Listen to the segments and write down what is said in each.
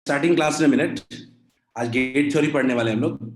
Starting class in a minute. आज gate theory पढ़ने वाले हम लोग.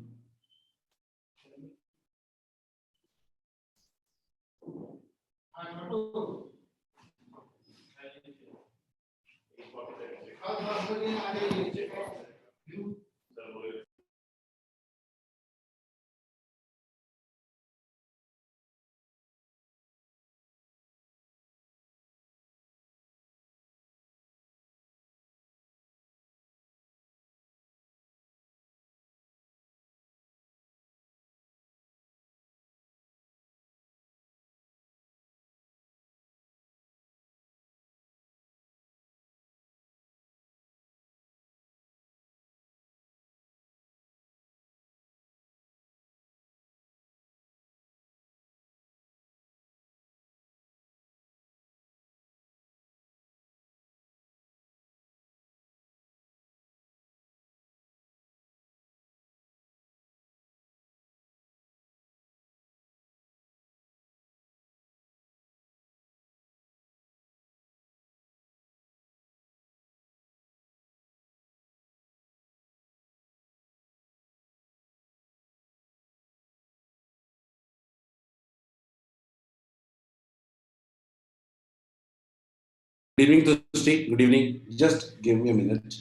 Good evening to Steve. Good evening. Just give me a minute.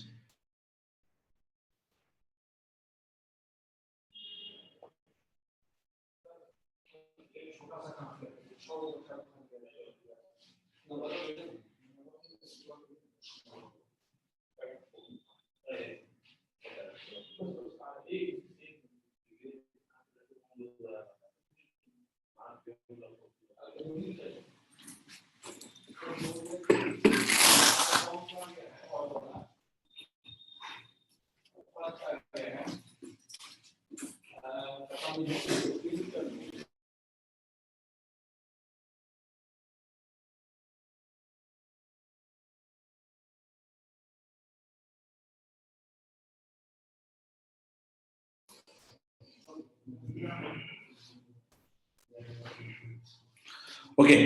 Okay,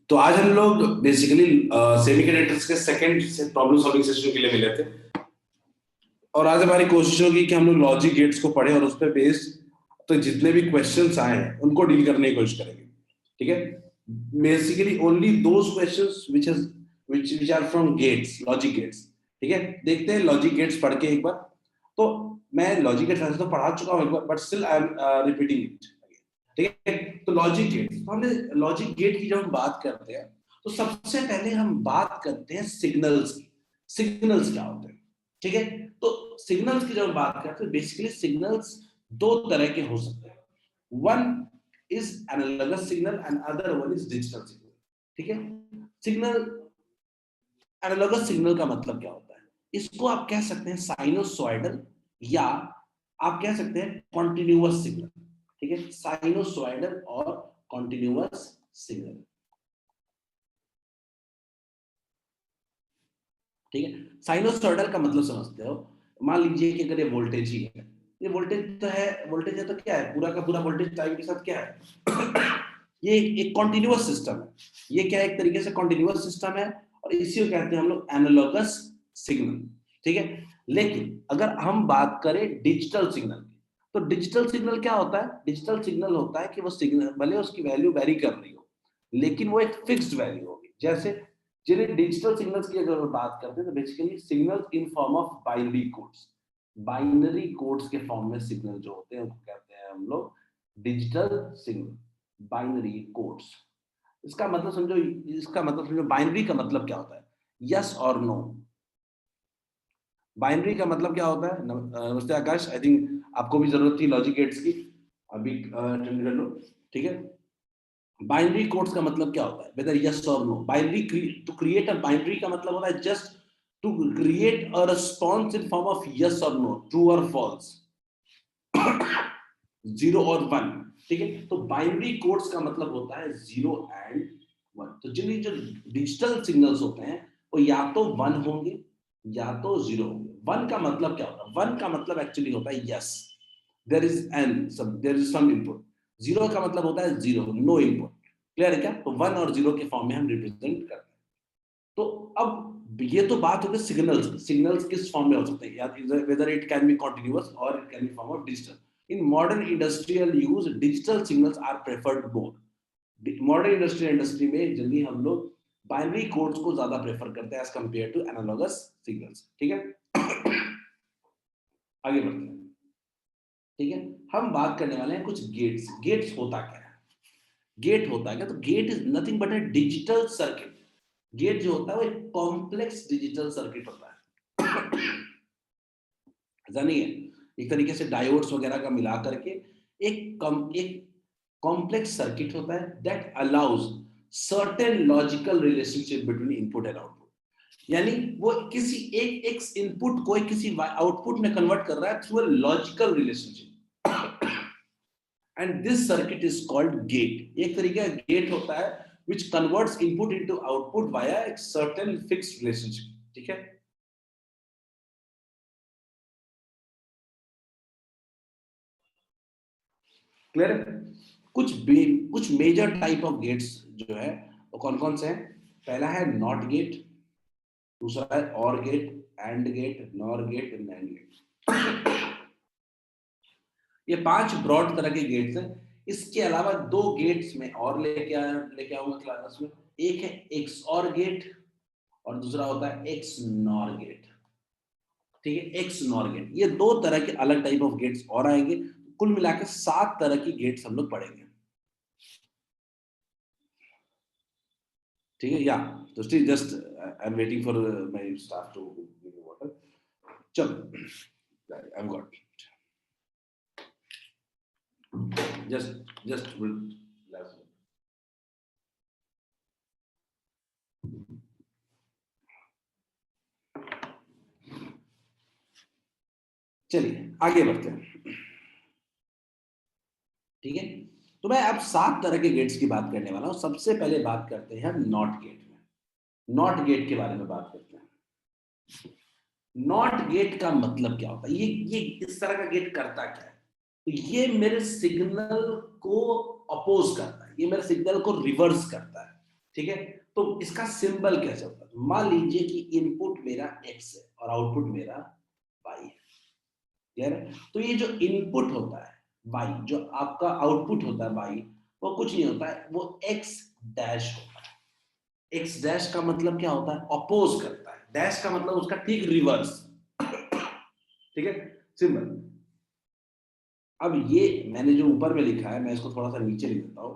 तो आज हम लोग बेसिकली सेमीकंडक्टर्स के सेकंड प्रॉब्लम सॉल्विंग सेशन के लिए मिले थे और आज हमारी कोशिश होगी कि हम लोग लॉजिक गेट्स को पढ़ें और उस पर बेस्ड तो जितने भी क्वेश्चंस आए हैं उनको डील करने की कोशिश करेंगे. ठीक है, basically only those questions which are from gates, logic gates. ठीक है, देखते हैं लॉजिक गेट्स पढ़ के एक बार. तो मैं लॉजिक गेट्स वैसे तो पढ़ा चुका हूं एक बार, but still I am repeating it. ठीक है, तो लॉजिक गेट, तो हमने लॉजिक गेट की जब हम बात करते हैं तो सबसे पहले हम बात करते हैं सिग्नल्स की. सिग्नल्स क्या होते हैं? ठीक है, तो सिग्नल्स की जब हम बात करते हैं बेसिकली सिग्नल्स दो तरह के हो सकते हैं. One is analogous signal and other one is digital signal. ठीक है, सिग्नल, एनालॉगस सिग्नल का मतलब क्या होता है? इसको आप कह सकते हैं साइनोसॉइडल या आप कह सकते हैं कॉन्टिन्यूअस सिग्नल. ठीक है, साइनोसॉइडल और कॉन्टिन्यूअस सिग्नल. ठीक है, साइनोसॉइडल का मतलब समझते हो, मान लीजिए कि अगर ये वोल्टेज ही है, ये वोल्टेज तो है, वोल्टेज है तो क्या है, पूरा का पूरा वोल्टेज टाइम के साथ क्या है ये एक कॉन्टिन्यूअस सिस्टम है. ये क्या है, एक तरीके से कॉन्टिन्यूअस सिस्टम है और इसी को कहते हैं हम लोग एनालॉगस सिग्नल. ठीक है, लेकिन अगर हम बात करें डिजिटल सिग्नल की, तो डिजिटल सिग्नल क्या होता है? डिजिटल सिग्नल होता है कि वो सिग्नल भले उसकी वैल्यू वेरी कर रही हो लेकिन वो एक फिक्स्ड वैल्यू होगी. जैसे जिन्हें डिजिटल सिग्नल्स की अगर बात करते हैं तो basically signals in form of binary codes. Binary codes के फॉर्म में सिग्नल जो होते हैं उनको कहते हैं हम लोग डिजिटल सिग्नल, बाइनरी कोड्स. इसका मतलब समझो, बाइनरी का मतलब क्या होता है? यस और नो. बाइनरी का मतलब क्या होता है? नमस्ते आकाश, आई थिंक आपको भी जरूरत थी लॉजिक गेट्स की, अभी अटेंड कर लो. ठीक है, बाइनरी कोड्स का मतलब क्या होता है? वेदर यस और no. Binary, to create a binary का मतलब होता है just to create a response in form of yes और नो, ट्रू और फॉल्स, जीरो और वन. ठीक है, तो बाइनरी कोड्स का मतलब होता है जीरो एंड वन. तो जिन्हें जो डिजिटल सिग्नल्स होते हैं वो या तो वन होंगे या तो जीरो होंगे. वन का मतलब क्या होता है? वन का मतलब एक्चुअली होता है yes, there is an some, there is some input. Zero का मतलब होता है जीरो, नो इनपुट. क्लियर है क्या? तो वन और जीरो के फॉर्म में हम रिप्रेजेंट करते हैं. तो अब ये तो बात हो गई सिग्नल्स, सिग्नल्स किस फॉर्म में हो सकते हैं, या whether it can be continuous और it can be form of digital. In modern industrial use digital signals are preferred more. Modern industry में जनरली हम लोग बाइनरी कोड्स को ज्यादा प्रेफर करते हैं as compare to analogous signals. ठीक है, आगे बढ़ते हैं। ठीक है, हम बात करने वाले हैं कुछ गेट्स। गेट्स होता क्या है? गेट होता है क्या? तो gate is nothing but a digital circuit. Gate जो होता है वो एक कॉम्प्लेक्स डिजिटल सर्किट होता है। ऐसा नहीं है, एक तरीके से डायोड्स वगैरह का मिला करके एक कॉम्प्लेक्स सर्किट होता है that allows certain logical relationship between input and output. यानी वो किसी एक एक्स इनपुट को किसी आउटपुट में कन्वर्ट कर रहा है through a logical relationship, and this circuit is called gate. एक तरीके का गेट होता है which converts input into output via a certain fixed relationship। ठीक है, क्लियर है? कुछ मेजर टाइप ऑफ गेट्स जो है वो कौन कौन से हैं? पहला है नॉट गेट, दूसरा है OR gate, AND gate, NOR gate, NAND gate. ये 5 ब्रॉड तरह के गेट्स हैं। इसके अलावा 2 गेट्स में और लेके आऊंगा क्लास में। एक है एक्स और गेट और दूसरा होता है एक्स नॉर गेट। ठीक है, एक्स नॉर गेट, ये 2 तरह के अलग टाइप ऑफ गेट्स और आएंगे। कुल मिलाकर 7 तरह की गेट्स हम लोग पढ़ेंगे। ठीक है, या तो still just I am waiting for my staff to give me water. चलो, आई एम गॉट जस्ट चलिए आगे बढ़ते हैं। ठीक है, तो मैं अब 7 तरह के गेट्स की बात करने वाला हूं। सबसे पहले बात करते हैं नॉट गेट में। नॉट गेट के बारे में बात करते हैं। नॉट गेट का मतलब क्या होता है? ये इस तरह का गेट करता क्या है? तो ये मेरे सिग्नल को अपोज करता है, ये मेरे सिग्नल को रिवर्स करता है। ठीक है, तो इसका सिंबल कैसे होता है? मान लीजिए कि इनपुट मेरा एक्स है और आउटपुट मेरा वाई है। क्लियर है? तो ये जो इनपुट होता है वाई, जो आपका आउटपुट होता है वाई, वो कुछ नहीं होता है, वो एक्स डैश होता है। एक्स डैश का मतलब क्या होता है? अपोज करता है। डैश का मतलब उसका ठीक रिवर्स। ठीक है, सिंपल। अब ये मैंने जो ऊपर में लिखा है, मैं इसको थोड़ा सा नीचे लिख देता हूं।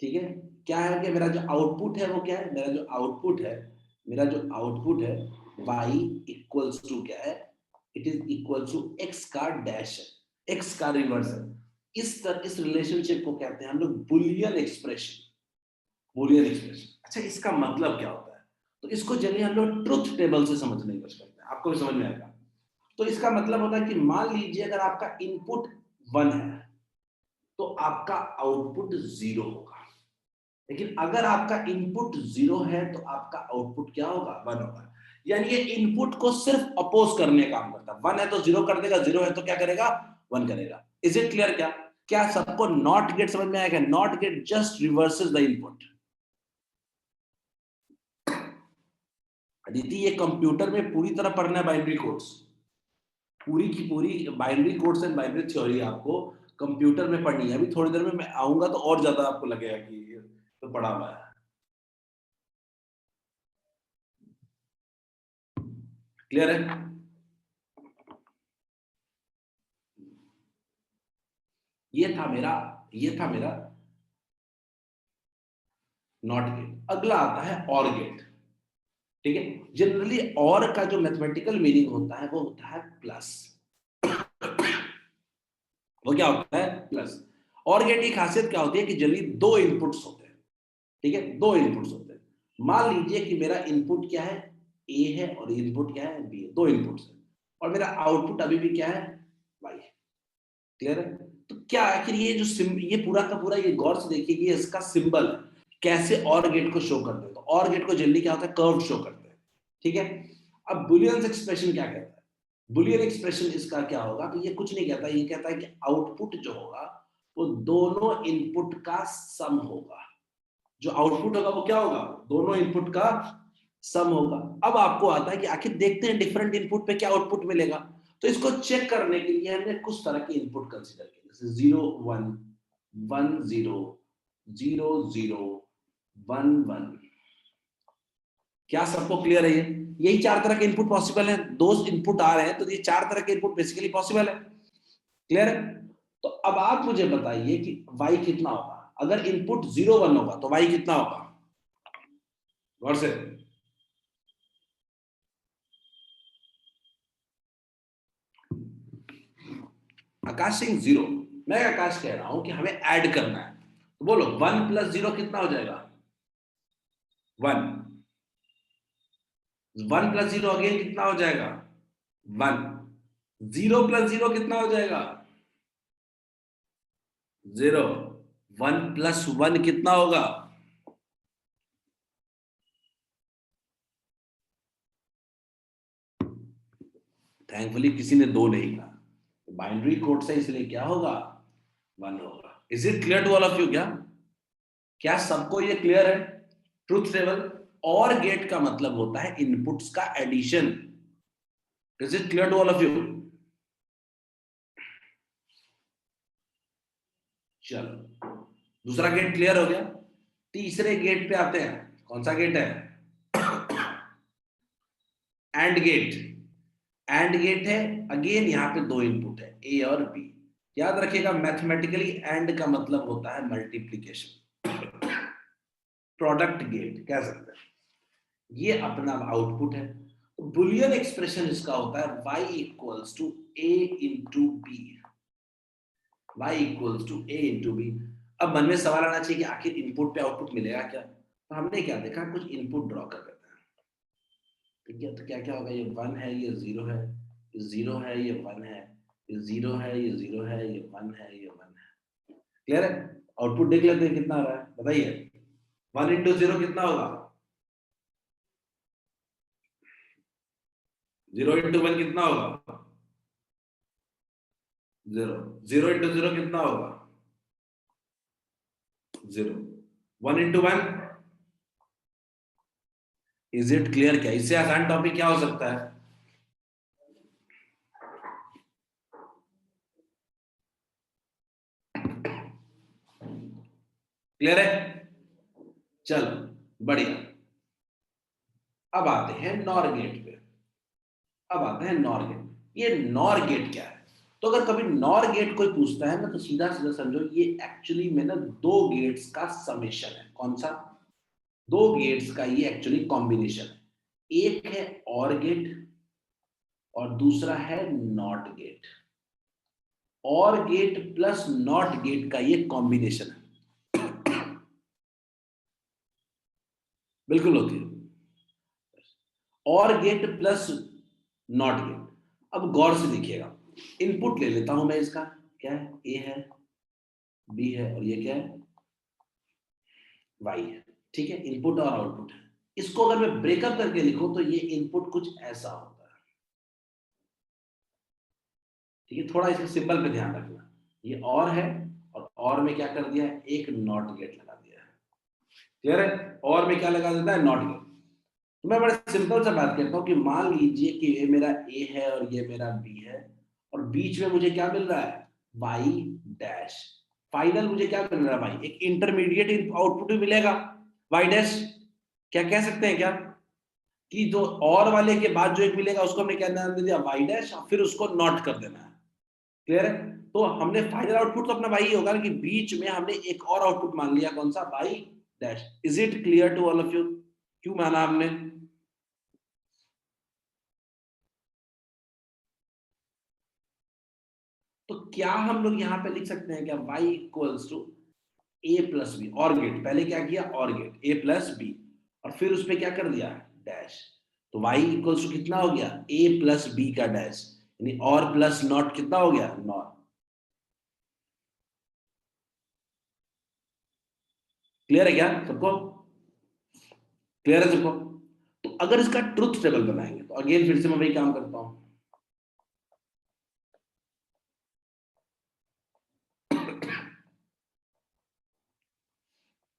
ठीक है, क्या है कि मेरा जो आउटपुट है वो क्या है? मेरा जो आउटपुट है y इक्वल्स टू क्या है? It is equal to x का डैश है, x का रिवर्स है। इस रिलेशनशिप को कहते हैं हम लोग बुलियन एक्सप्रेशन। बुलियन एक्सप्रेशन, अच्छा इसका मतलब क्या होता है? तो इसको जनरली हम लोग ट्रुथ टेबल से समझने की कोशिश करते हैं, आपको भी समझ में आएगा। तो इसका मतलब होता है कि मान लीजिए अगर आपका इनपुट 1 है तो आपका आउटपुट 0 होगा। लेकिन अगर आपका इनपुट 0 है तो आपका आउटपुट क्या होगा? 1 होगा। यानी ये इनपुट को सिर्फ अपोज करने का काम करता है। 1 है तो 0 कर देगा, 0 है तो क्या करेगा? 1 करेगा। Is it clear? क्या सबको नॉट गेट समझ में आएगा? Not get just reverses the input. Aditi, ये कंप्यूटर में पूरी तरह पढ़ना है बाइनरी कोड्स, पूरी की पूरी binary codes and binary theory आपको कंप्यूटर में पढ़नी है। अभी थोड़ी देर में मैं आऊंगा तो और ज्यादा आपको लगेगा कि ये तो पढ़ा हुआ है। क्लियर है? ये था मेरा नॉट गेट। अगला आता है और गेट। ठीक है, जनरली और का जो मैथमेटिकल मीनिंग होता है वो होता है प्लस। वो क्या होता है? प्लस। और गेट की खासियत क्या होती है कि जनरली 2 इनपुट्स होते हैं। ठीक है, 2 इनपुट्स होते हैं। मान लीजिए कि मेरा इनपुट क्या है? ए है और इनपुट क्या है? बी है। 2 इनपुट्स है और मेरा आउटपुट अभी भी क्या है? वाई है। क्लियर है? तो क्या आखिर ये जो ये पूरा का पूरा, ये गौर से देखिए कि इसका सिंबल कैसे और गेट को शो करते हैं। तो और गेट को जल्दी क्या होता है? कर्व शो करते हैं। ठीक है, अब बुलियन एक्सप्रेशन क्या कहता है? बुलियन एक्सप्रेशन इसका क्या होगा? तो ये कुछ नहीं कहता, ये कहता है कि आउटपुट जो होगा वो दोनों इनपुट का सम होगा। जो आउटपुट होगा वो क्या होगा? दोनों इनपुट का सम होगा। अब आपको आता है कि आखिर देखते हैं डिफरेंट इनपुट पे क्या आउटपुट मिलेगा। तो इसको चेक करने के लिए हमने कुछ तरह के इनपुट कंसीडर किए, जैसे 0 1 1 0 0 0 1 1। क्या सबको क्लियर है? ये यही चार तरह के इनपुट पॉसिबल है। दो इनपुट आ रहे हैं तो ये चार तरह के इनपुट बेसिकली पॉसिबल है। क्लियर है? तो अब आप मुझे बताइए कि y कितना होगा अगर इनपुट 0 1 होगा तो y कितना होगा? गौर से। आकाश सिंह 0, मैं आकाश कह रहा हूं कि हमें ऐड करना है, तो बोलो 1 + 0 कितना हो जाएगा? 1 1 + 0 अगेन कितना हो जाएगा? 1 0 + 0 कितना हो जाएगा? 0 1 + 1 कितना होगा? थैंकफुली किसी ने 2 नहीं कहा। बाइनरी कोड से इसलिए क्या होगा? 1 होगा। Is it clear to all of you? क्या सबको ये क्लियर है? ट्रुथ टेबल और गेट का मतलब होता है इनपुट्स का addition. Is it clear to all of you? चलो, दूसरा गेट क्लियर हो गया। तीसरे गेट पे आते हैं। कौन सा गेट है? AND gate. एंड गेट है, अगेन यहां पे दो इनपुट है, ए और बी। याद रखिएगा मैथमेटिकली एंड का मतलब होता है मल्टीप्लीकेशन। प्रोडक्ट गेट कह सकते हैं। ये अपना आउटपुट है। तो बुलियन एक्सप्रेशन इसका होता है y equals to a into B. y equals to a into B. अब मन में सवाल आना चाहिए कि आखिर इनपुट पे आउटपुट मिलेगा क्या? तो हमने क्या देखा, कुछ इनपुट ड्रॉ कर देते हैं। ठीक है, तो क्या क्या होगा? ये 1 है, ये 0 है, ये 0 है, ये 1 है, ये 0 है, ये 0 है, ये 1 है, ये 1 है। क्लियर है? आउटपुट देख लेते हैं कितना आ रहा है, बताइए। 1 इंटू 0 कितना होगा? 0 इंटू 1 कितना होगा? 0 0 इंटू 0 कितना होगा? 0 1 इंटू 1। Is it clear? क्या इससे आसान टॉपिक क्या हो सकता है? क्लियर है? चलो बढ़िया। अब आते हैं नॉर गेट पे। अब आते हैं नॉर गेट। ये नॉर गेट क्या है? तो अगर कभी नॉर गेट कोई पूछता है ना, तो सीधा सीधा समझो ये एक्चुअली में ना दो गेट्स का समेशन है। कौन सा? दो गेट्स का ये एक्चुअली कॉम्बिनेशन है। एक है और गेट और दूसरा है NOT gate. OR gate plus not gate का ये कॉम्बिनेशन है। बिल्कुल होती है। OR gate plus not gate. अब गौर से देखिएगा, इनपुट ले लेता हूं मैं इसका। क्या है? ए है, बी है, और ये क्या है? वाई है। ठीक है, इनपुट और आउटपुट है। इसको अगर मैं ब्रेकअप करके लिखूं तो ये इनपुट कुछ ऐसा होता है। ठीक है, थोड़ा इसके सिंबल पे ध्यान रखना। ये है, और में क्या कर दिया है? एक नॉट गेट लगा दिया है। क्लियर है? और में क्या लगा देता है? NOT gate. तो मैं बड़े सिंपल सा बात करता हूँ कि मान लीजिए कि ये मेरा ए है और ये मेरा बी है, और बीच में मुझे क्या मिल रहा है? Y dash. फाइनल मुझे क्या मिल रहा है भाई? एक इंटरमीडिएट आउटपुट भी मिलेगा, वाई डैश। क्या कह सकते हैं क्या कि जो और वाले के बाद जो एक मिलेगा उसको हमने क्या नाम दे दिया? वाई डैश, और फिर उसको नॉट कर देना है। क्लियर है? तो हमने फाइनल आउटपुट तो अपना वाई ही होगा कि बीच में हमने एक और आउटपुट मान लिया। कौन सा? Y dash. Is it clear to all of you? क्यों माना हमने? तो क्या हम लोग यहां पे लिख सकते हैं क्या? y equals to A plus B. OR gate पहले क्या किया? और गेट ए प्लस बी, और फिर उस पर क्या कर दिया? डैश। तो y इक्वल्स टू कितना हो गया? ए प्लस बी का डैश, यानी और प्लस नॉट कितना हो गया? नॉट। क्लियर है क्या सबको? क्लियर है सबको? तो अगर इसका ट्रुथ टेबल बनाएंगे तो अगेन फिर से मैं वही काम करता हूं।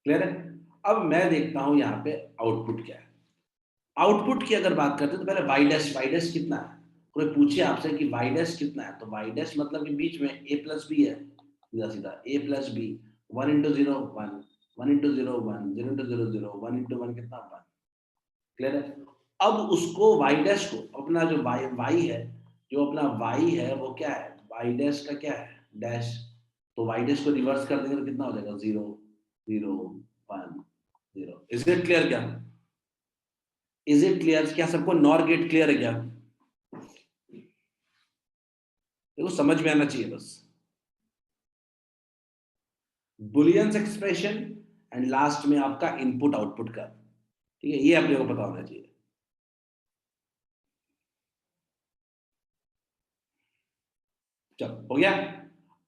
क्लियर है? अब मैं देखता हूं यहां पे आउटपुट क्या है। आउटपुट की अगर बात करते हैं तो पहले वाई डैश कितना है, कोई पूछे आपसे कि वाई डैश कितना है, तो वाई डैश मतलब कि बीच में a प्लस बी है, सीधा सीधा a plus B, 1 into 0 1, 1 into 0 1, 0 into 0 0, 1 into 1 कितना 1। क्लियर है। अब उसको वाई डैश को अपना जो वाई है, जो अपना वाई है वो क्या है, वाई डैश का क्या है डैश, तो वाई डैश को रिवर्स कर देंगे तो कितना हो जाएगा 0 0 1 0। इज इट क्लियर क्या, इज इट क्लियर, क्या सबको नॉर गेट क्लियर है क्या, देखो समझ में आना चाहिए बस। बुलियंस एक्सप्रेशन एंड लास्ट में आपका इनपुट आउटपुट का, ठीक है, ये अपने को पता होना चाहिए। चलो हो गया।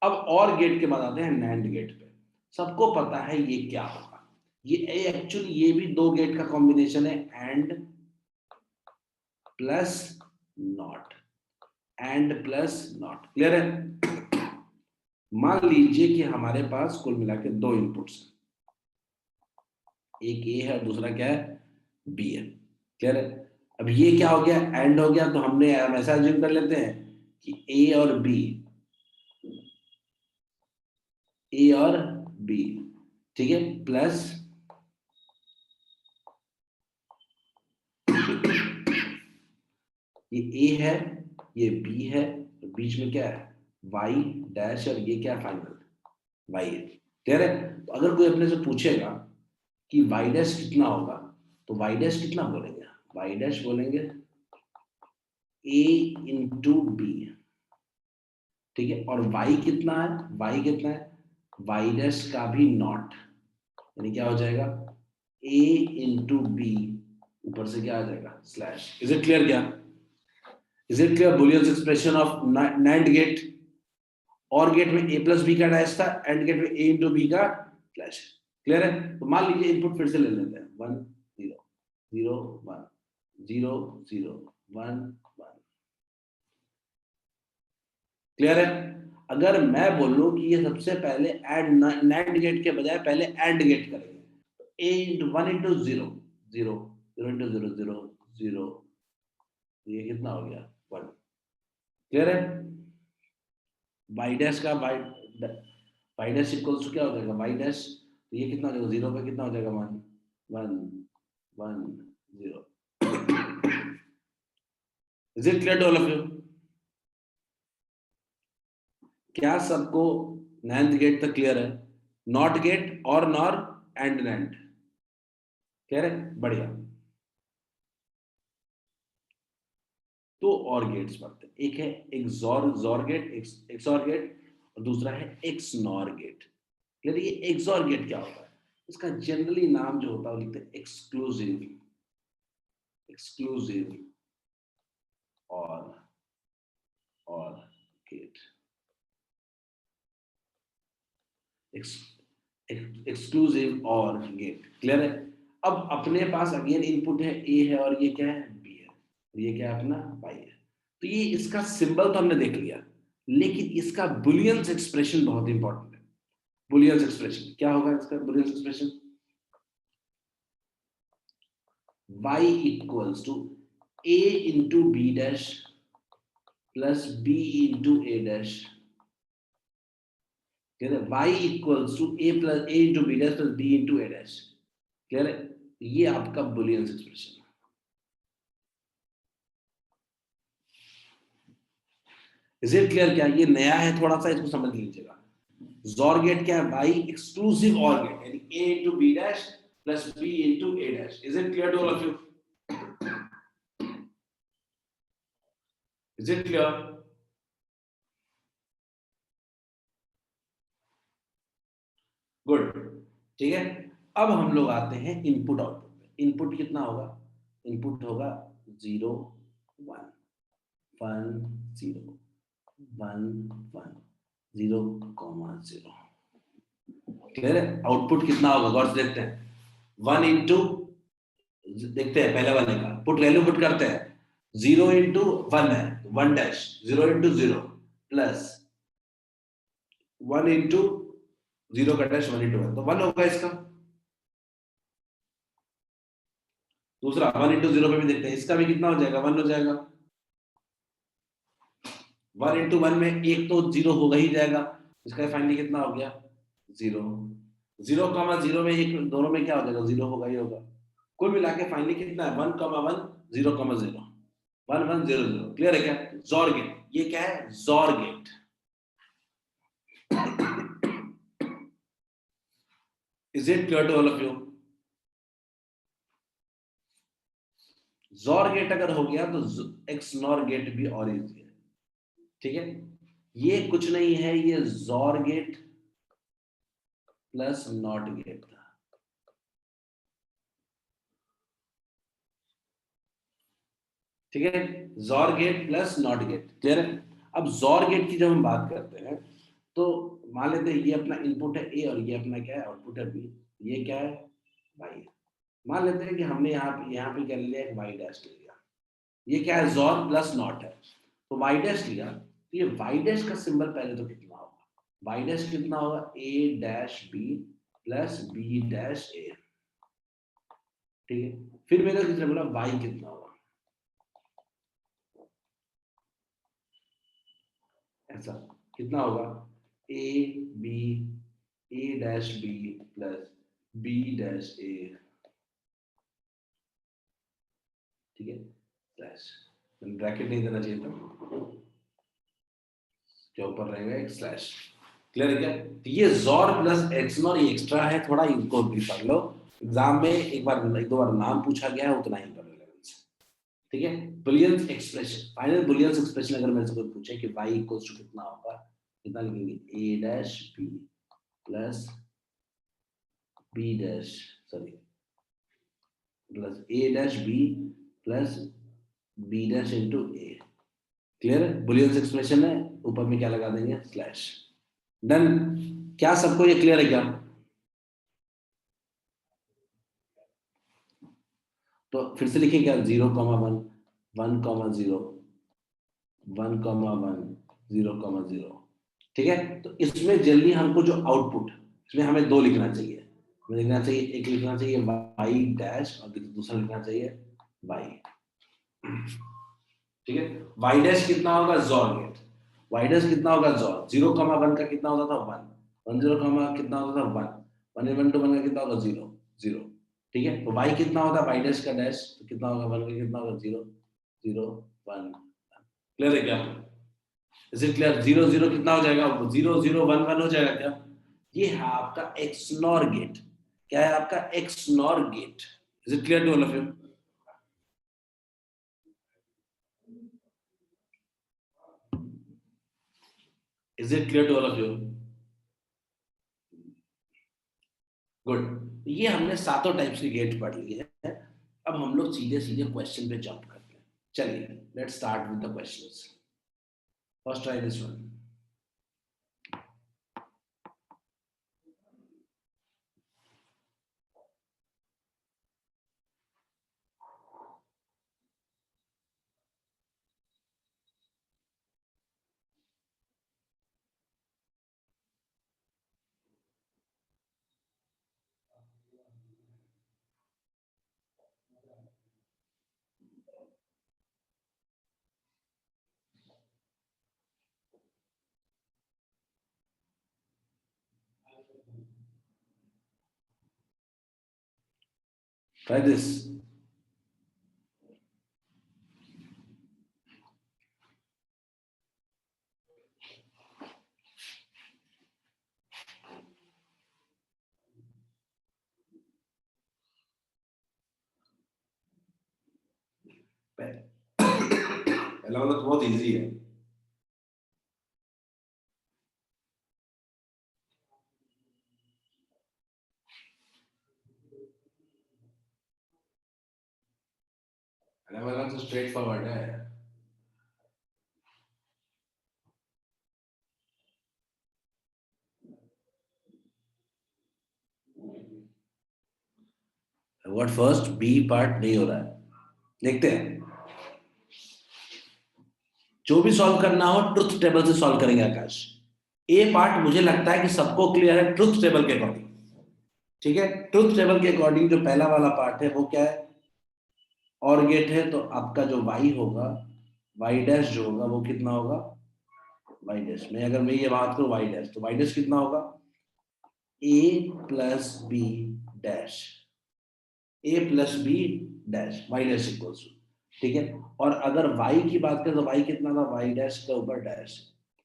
अब और गेट के बाद आते हैं नैंड गेट पे। सबको पता है ये क्या होगा, ये एक्चुअली ये भी दो गेट का कॉम्बिनेशन है, and plus not, and plus not. Clear है। मान लीजिए कि हमारे पास कुल मिला के दो इनपुट्स, एक ए है दूसरा क्या है बी है। क्लियर है। अब ये क्या हो गया, एंड हो गया, तो हम ऐसा अज्यूम कर लेते हैं कि ए और बी, ठीक है, प्लस ये ए है ये बी है, तो बीच में क्या है वाई डैश, और ये क्या है फाइनल वाई है। क्लियर है। तो अगर कोई अपने से पूछेगा कि वाई डैश कितना होगा, तो वाई डैश कितना बोलेंगे, वाई डैश बोलेंगे ए इंटू बी, ठीक है, और y कितना है, y कितना है, y डैश का भी नॉट, यानी क्या हो जाएगा a इंटू बी, ऊपर से क्या आ जाएगा स्लैश। इज इट क्लियर क्या, is it clear, Boolean's expression of NAND gate. OR gate में a प्लस बी का डैश था, एंड गेट में a इंटू बी का स्लैश। क्लियर है। तो मान लीजिए इनपुट फिर से ले लेते हैं 1 0 0 1 0 0 1 1। क्लियर है। अगर मैं बोलूं कि ये सबसे पहले एंड नैंड गेट के बजाय पहले एंड गेट करेंगे, ए इंटू 1 इंटू 0 0 0 इंटू 0 0 0, ये कितना हो गया 1। क्लियर है। वाई डैश का वाई डैश इक्वल्स टू क्या हो जाएगा वाई डैश, तो ये कितना हो जाएगा 0 का कितना हो जाएगा 1 1 1 0। Is it clear to all of you, क्या सबको नैंड गेट तक क्लियर है, नॉट गेट और नॉर एंड नैंड, क्लियर है, बढ़िया। तो और गेट्स पढ़ते हैं, एक है एक्सॉर गेट, एक्सॉर गेट, और दूसरा है एक्सनॉर गेट। क्लियर। ये एक्सॉर गेट क्या होता है, इसका जनरली नाम जो होता है वो लिखते हैं exclusive, exclusive OR gate, exclusive OR gate. Clear है। अब अपने पास अगेन इनपुट है ए है, और ये क्या है बी है, और ये क्या है अपना वाई है। तो ये इसका सिंबल तो हमने देख लिया, लेकिन इसका बुलियंस एक्सप्रेशन बहुत इंपॉर्टेंट है। बुलियंस एक्सप्रेशन क्या होगा, इसका Boolean's expression y equals to a into B dash plus b into a dash, clear है, y equals to a into B dash plus b into a dash. Clear है। ये आपका Boolean's expression है। Is it clear क्या, ये नया है थोड़ा सा, इसको समझ लीजिएगा। जॉर गेट क्या है, y एक्सक्लूसिव और गेट, यानी a into B dash plus b into a dash. Is it clear to all of you, is it clear. Good, ठीक है। अब हम लोग आते हैं इनपुट आउटपुट पे। इनपुट कितना होगा, इनपुट होगा 0 1 1 0 1 1 0 0। क्लियर है। आउटपुट कितना होगा गौर से देखते हैं, 1 इंटू, देखते हैं पहले वाले का पुट वैल्यू पुट करते हैं, 0 इंटू 1 है 1 डैश, 0 इंटू 0 प्लस 1 इंटू 0 का डैश 1 इंटू 1, तो 1 होगा इसका। दूसरा 1 इंटू 0 पे भी देखते हैं, इसका भी कितना हो जाएगा, 1 हो जाएगा। 1 इंटू 1 में एक तो 0 होगा ही जाएगा, इसका फाइनली कितना हो गया 0। 0,0 में एक दोनों में क्या हो जाएगा, 0 होगा ही होगा। कुल मिला के फाइनली कितना है 1,1 0,0 1 1 0 0। क्लियर है क्या? जॉर गेट, ये क्या है, XOR gate. Is it clear to all of you? XOR gate अगर हो गया तो एक्स नॉर गेट भी और इजी है। ठीक है, ये कुछ नहीं है, ये jaw gate plus not gate था। ठीक है, XOR gate plus not gate. Clear है? अब जॉर गेट की जब हम बात करते हैं तो मान लेते हैं ये अपना इनपुट है ए और ये अपना क्या है, आउटपुट है बी। ये क्या है, वाई। मान लेते हैं कि हमने यहाँ पे क्या लिया, एक वाई डैश ले लिया। ये क्या है, जॉर प्लस नॉट है, तो वाई डैश लिया, तो ये वाई डैश का सिंबल पहले तो कितना होगा, वाई डैश कितना होगा, A dash B plus B dash A. ठीक है, फिर मेरा कितना बोला, वाई कितना होगा, ऐसा कितना होगा, A B, A dash B plus B dash A. ठीक है, स्लैश, ब्रैकेट नहीं देना चाहिए था, क्या ऊपर रहेगा एक स्लैश। क्लियर है क्या? तो ये जॉर प्लस एक्सनॉर ये एक्स्ट्रा है, थोड़ा इनको भी पढ़ लो, एग्जाम में एक दो बार नाम पूछा गया है, उतना ही पढ़ लेवल से। ठीक है, Boolean expression, final Boolean expression अगर मेरे से कोई पूछे कि y इक्वल्स टू कितना होगा, कितना लिखेंगे, a dash b plus b dash, sorry, plus a dash b plus b dash into a। Clear है, बुलियन एक्सप्रेशन है, ऊपर में क्या लगा देंगे, स्लैश। डन। क्या सबको ये क्लियर है क्या? तो फिर से लिखें क्या, 0,1 1,0 1,1 0,0। ठीक है, तो इसमें जल्दी हमको जो आउटपुट, इसमें हमें दो लिखना चाहिए, हमें लिखना चाहिए, एक लिखना चाहिए y डैश और दूसरा लिखना चाहिए y। ठीक है, y डैश कितना होगा, जॉर गेट, y डैश कितना होगा, जॉर 0,1 का कितना होता था 1 1 0 कितना होता था 1 1 1 2 1 का कितना होगा 0 0। ठीक है, तो y कितना होता है, y डैश का डैश तो कितना होगा 1 का कितना होगा 0 0 1। क्लियर है क्या? Is it clear? 0 0 कितना हो जाएगा, 0 0 1 1 हो जाएगा क्या? ये है आपका एक्स नॉर गेट। क्या है आपका, XNOR gate. Is it clear to all of you? Is it clear to all of you? Good, ये हमने सातों टाइप्स की गेट पढ़ ली है। अब हम लोग सीधे सीधे क्वेश्चन पे जंप करते हैं। चलिए, let's start with the questions. First try this one. Try this. पहला वाला तो बहुत इजी है। पहला वाला तो स्ट्रेट फॉरवर्ड है। व्हाट फर्स्ट, बी पार्ट नहीं हो रहा है, देखते हैं। जो भी सॉल्व करना हो ट्रुथ टेबल से सॉल्व करेंगे आकाश। ए पार्ट मुझे लगता है कि सबको क्लियर है ट्रुथ टेबल के अकॉर्डिंग। ठीक है, ट्रुथ टेबल के अकॉर्डिंग जो पहला वाला पार्ट है वो क्या है, और गेट है तो आपका जो y होगा, y डैश जो होगा वो कितना होगा, y डैश में अगर मैं ये बात करूं y डैश, तो y डैश कितना होगा, a plus B dash, a plus B dash, y dash equals to, ठीक है। और अगर y की बात करें तो y कितना था, y डैश के ऊपर डैश,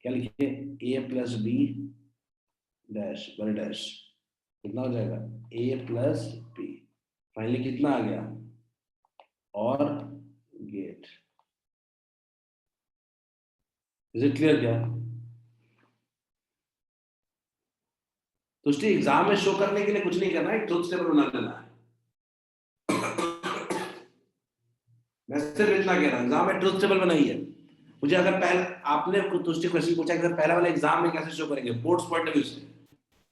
क्या लिखिए, a प्लस बी डैश बड़े डैश, कितना हो जाएगा, a प्लस बी, फाइनली कितना आ गया, और गेट। इज इट क्लियर क्या? तो उसके एग्जाम में शो करने के लिए कुछ नहीं करना है, ट्रुथ टेबल बना लेना है। मैं सिर्फ इतना कह रहा हूँ, एग्जाम में ट्रुथ टेबल बनाइए। मुझे अगर पहले आपने तुझसे क्वेश्चन पूछा कि पहला वाला एग्जाम में कैसे शो करेंगे, बोर्ड्स पॉइंट ऑफ व्यू से,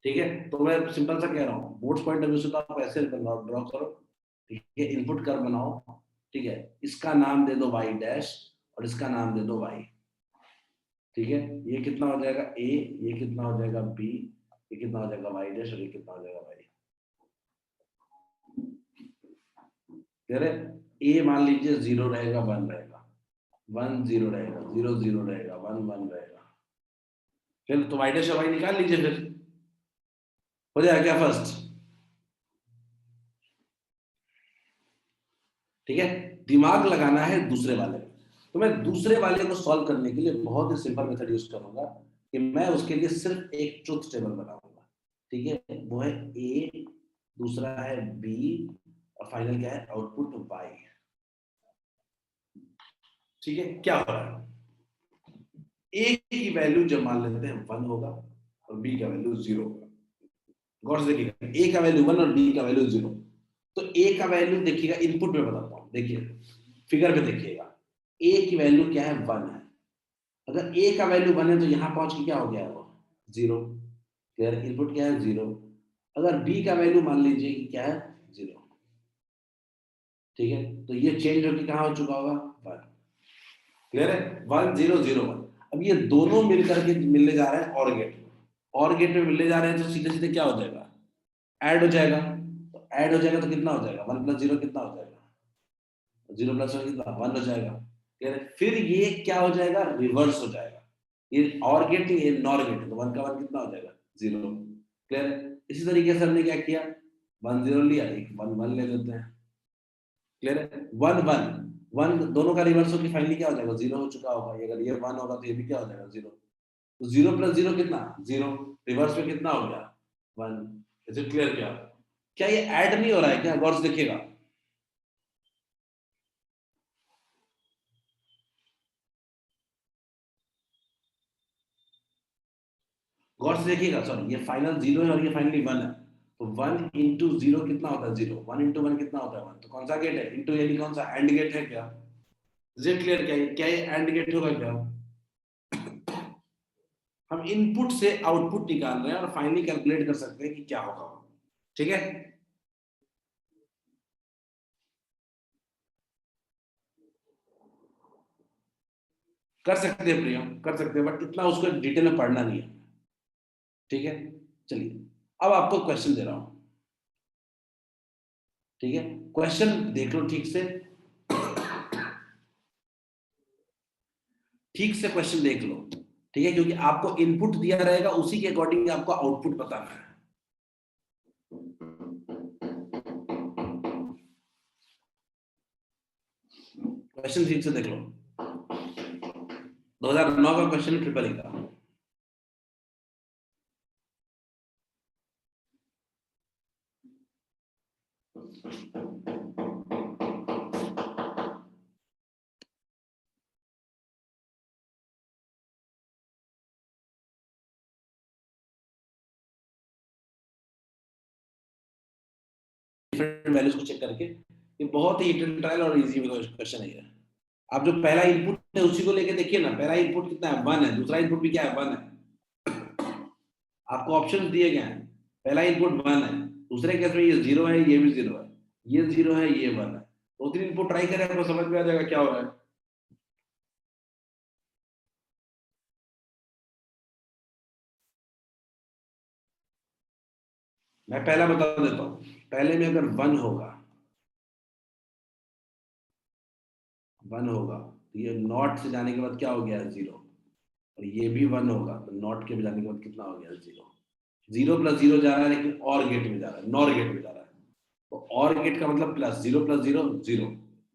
ठीक है, तो मैं सिंपल सा कह रहा हूँ, बोर्ड्स पॉइंट ऑफ व्यू से तो आप ऐसे ड्रॉ करो, ठीक है, इनपुट कर बनाओ, ठीक है, इसका नाम दे दो वाई डैश और इसका नाम दे दो वाई, ठीक है, ये कितना हो जाएगा ए, ये कितना हो जाएगा बी, ये कितना हो जाएगा वाई डैश और ये कितना हो जाएगा वाई, क्लियर है। ए मान लीजिए 0 रहेगा 1 रहेगा, 1 0 रहेगा, 0 0 रहेगा, 1 1 रहेगा, फिर तो वाई डैश और वाई निकाल लीजिए, फिर हो जाएगा क्या फर्स्ट, ठीक है। दिमाग लगाना है दूसरे वाले में, तो मैं दूसरे वाले को सॉल्व करने के लिए बहुत ही सिंपल मेथड यूज करूंगा कि मैं उसके लिए सिर्फ एक ट्रुथ टेबल बनाऊंगा, ठीक है, वो है ए, दूसरा है बी, और फाइनल क्या है, आउटपुट वाई, ठीक है। क्या हो रहा है, ए की वैल्यू जब मान लेते हैं 1 होगा और बी का वैल्यू 0 होगा, गौर से देखिएगा, ए का वैल्यू 1 और बी का वैल्यू 0, तो ए का वैल्यू देखिएगा, इनपुट में बताता हूं, देखिए फिगर में देखिएगा, ए की वैल्यू क्या है, 1 है, अगर ए का वैल्यू 1 है तो यहां पहुंच के क्या हो गया, वो 0, क्लियर, इनपुट क्या है 0, अगर बी का वैल्यू मान लीजिए कि क्या है 0, ठीक है, तो ये चेंज होकर कहां हो चुका होगा 1, क्लियर है, 1 0 0 1, अब ये दोनों मिलकर के मिलने जा रहे हैं और गेट में, और गेट में मिलने जा रहे हैं तो सीधे सीधे क्या हो जाएगा, ऐड हो जाएगा, तो ऐड हो जाएगा तो कितना हो जाएगा, 1 प्लस 0 कितना हो जाएगा, 0 प्लस 1 कितना 1 हो जाएगा, क्लियर है, फिर ये क्या हो जाएगा, रिवर्स हो जाएगा, ये और गेट नहीं, ये नॉर गेट है, तो 1 का 1 कितना हो जाएगा 0, क्लियर है। इसी तरीके से हमने क्या किया, 1 0 लिया, एक 1 1 ले लेते हैं, क्लियर है, 1 1 1 दोनों का रिवर्स होकर फाइनली क्या हो जाएगा, 0 हो चुका होगा, ये अगर ये 1 होगा तो ये भी क्या हो जाएगा 0, तो 0 प्लस 0 कितना 0, रिवर्स में कितना हो गया 1, इज इट क्लियर क्या, क्या ये ऐड नहीं हो रहा है क्या, गौर से देखिएगा, गौर से देखिएगा, सॉरी, ये फाइनल 0 है और ये फाइनली 1 है, तो 1 इंटू 0 कितना होता है 0, 1 इंटू 1 कितना होता है 1, तो कौन सा गेट है, इंटू यानी कौन सा एंड गेट है क्या, इज इट क्लियर क्या, क्या ये एंड गेट होगा क्या, हम इनपुट से आउटपुट निकाल रहे हैं और फाइनली कैलकुलेट कर सकते हैं कि क्या होगा, ठीक है। कर सकते हैं प्रियम, कर सकते हैं, बट इतना उसको डिटेल में पढ़ना नहीं है, ठीक है। चलिए अब आपको क्वेश्चन दे रहा हूं, ठीक है, क्वेश्चन देख लो ठीक से, ठीक से क्वेश्चन देख लो, ठीक है, क्योंकि आपको इनपुट दिया रहेगा उसी के अकॉर्डिंग आपको आउटपुट बताना है। क्वेश्चन ठीक से देख लो, 2009 का क्वेश्चन ट्रिपल ई का, डिफरेंट वैल्यूज को चेक करके, ये बहुत ही ट्रायल और इजी क्वेश्चन है ये। आप जो पहला इनपुट है उसी को लेके देखिए ना, पहला इनपुट कितना है 1 है, दूसरा इनपुट भी क्या है 1 है, आपको ऑप्शन दिए गए हैं, पहला इनपुट 1 है, दूसरे केस में ये 0 है, ये भी 0 है, ये 0 है, ये 1 है, दो तीन इनपुट ट्राई करें आपको समझ में आ जाएगा क्या हो रहा है। मैं पहला बता देता हूँ, पहले में अगर 1 होगा 1 होगा तो ये नॉट से जाने के बाद क्या हो गया 0, और ये भी 1 होगा तो नॉट के जाने के बाद कितना हो गया 0। 0 + 0 जा रहा है लेकिन और गेट में जा रहा है, नॉर गेट में जा रहा है, तो और गेट का मतलब प्लस, 0 + 0 0,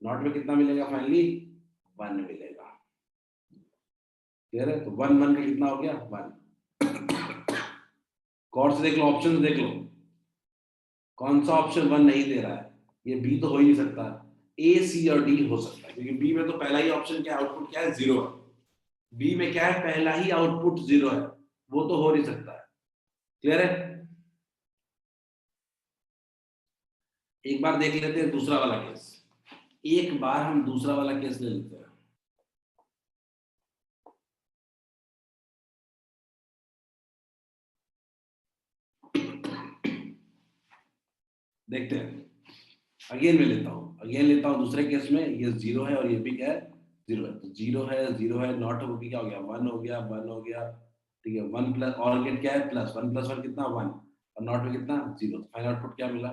नॉट में कितना मिलेगा फाइनली 1 मिलेगा। क्लियर है? तो 1 1 का कितना हो गया 1। गौर से देख लो, ऑप्शन देख लो, कौन सा ऑप्शन 1 नहीं दे रहा है, ये बी तो हो ही नहीं सकता, ए सी और डी हो सकता है, क्योंकि बी में तो पहला ही ऑप्शन क्या आउटपुट क्या है 0 है, बी में क्या है पहला ही आउटपुट 0 है, वो तो हो नहीं सकता है। क्लियर है? एक बार देख लेते हैं दूसरा वाला केस, एक बार हम दूसरा वाला केस ले लेते हैं। देखते हैं, अगेन मैं लेता हूँ, अगेन लेता हूँ दूसरे केस में, ये 0 है और ये भी क्या है 0 है, तो 0 है नॉट हो गया, क्या हो गया 1 हो गया, 1 हो गया, ठीक है 1 प्लस और गेट क्या है प्लस 1 + 1 कितना 1, और नॉट में कितना 0, तो फाइनल आउटपुट क्या मिला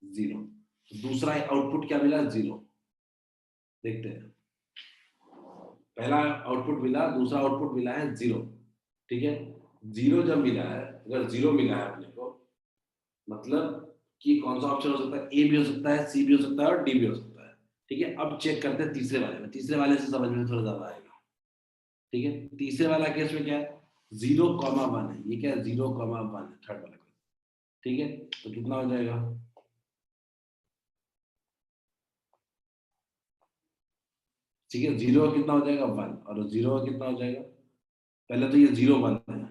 0, तो दूसरा आउटपुट क्या मिला 0। देखते हैं, पहला आउटपुट मिला, दूसरा आउटपुट मिला है 0, ठीक है, 0 जब मिला है, अगर 0 मिला है अपने को, मतलब कि कौन सा ऑप्शन हो सकता है, ए भी हो सकता है, सी भी हो सकता है और डी भी हो सकता है। ठीक है, अब चेक करते हैं तीसरे वाले में, तीसरे वाले से समझ में थोड़ा ज्यादा आएगा। ठीक है, तीसरे वाला केस में क्या है 0,1 है, ये क्या है 0,1 है थर्ड वाला केस। ठीक है, तो कितना हो जाएगा, ठीक है 0 का कितना हो जाएगा 1, और 0 का कितना हो जाएगा, पहले तो ये 0 1 है,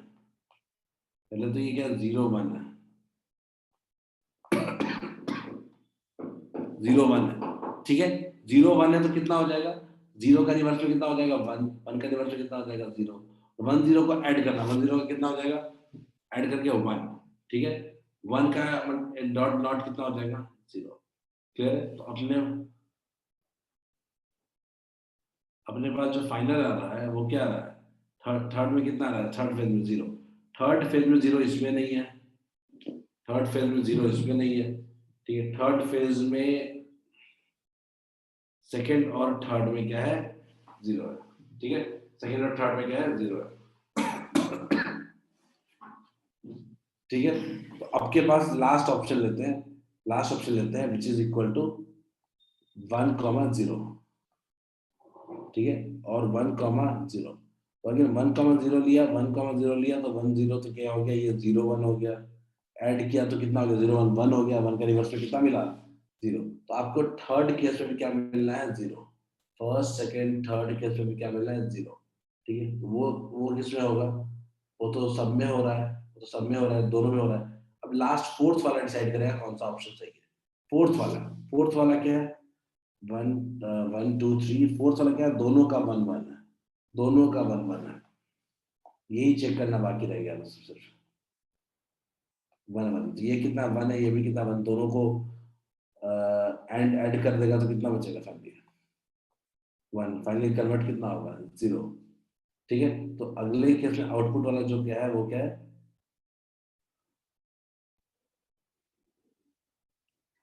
पहले तो ये क्या 0 1 है, 0 1 है, ठीक है 0 1 है तो कितना हो जाएगा, 0 का रिवर्स में कितना हो जाएगा 1, 1 का रिवर्स में कितना हो जाएगा 0, 1 0 को ऐड करना, 1 0 का कितना हो जाएगा ऐड करके 1, ठीक है 1 का डॉट डॉट कितना हो जाएगा 0। क्लियर है? तो अपने अपने पास जो फाइनल आ रहा है वो क्या आ रहा है, थर्ड थर्ड में कितना आ रहा है, थर्ड फेज में 0, थर्ड फेज में 0 इसमें नहीं है, थर्ड फेज में 0 इसमें नहीं है, ठीक है थर्ड फेज में सेकेंड और थर्ड में क्या है 0 है, ठीक है सेकेंड और थर्ड में क्या है 0 है। ठीक है, तो आपके पास लास्ट ऑप्शन लेते हैं, लास्ट ऑप्शन लेते हैं विच इज इक्वल टू 1,0, ठीक है, और 1,0, तो अगर 1,0 लिया, 1,0 लिया तो 1 0 तो क्या हो गया ये 0 1 हो गया, ऐड किया तो कितना हो गया 0 1 1 हो गया, 1 का रिवर्स में कितना मिला 0, तो आपको थर्ड केस में भी क्या मिलना है 0, फर्स्ट सेकेंड थर्ड केस में भी क्या मिलना है 0। ठीक है, तो वो किसमें होगा, वो तो सब में हो रहा है, वो तो सब में हो रहा है, दोनों में हो रहा है। अब लास्ट फोर्थ वाला डिसाइड करेगा कौन सा ऑप्शन सही है। फोर्थ वाला, फोर्थ वाला क्या है 1 1 2 3, फोर्थ वाला क्या है दोनों का 1 1 है, दोनों का 1 1 है, यही चेक करना बाकी रह गया बस सिर्फ 1 1, ये कितना 1 है, ये भी कितना 1, दोनों को एंड ऐड कर देगा तो कितना बचेगा फाइनली 1, फाइनली कन्वर्ट कितना होगा 0। ठीक है, तो अगले केस में आउटपुट वाला जो क्या है वो क्या है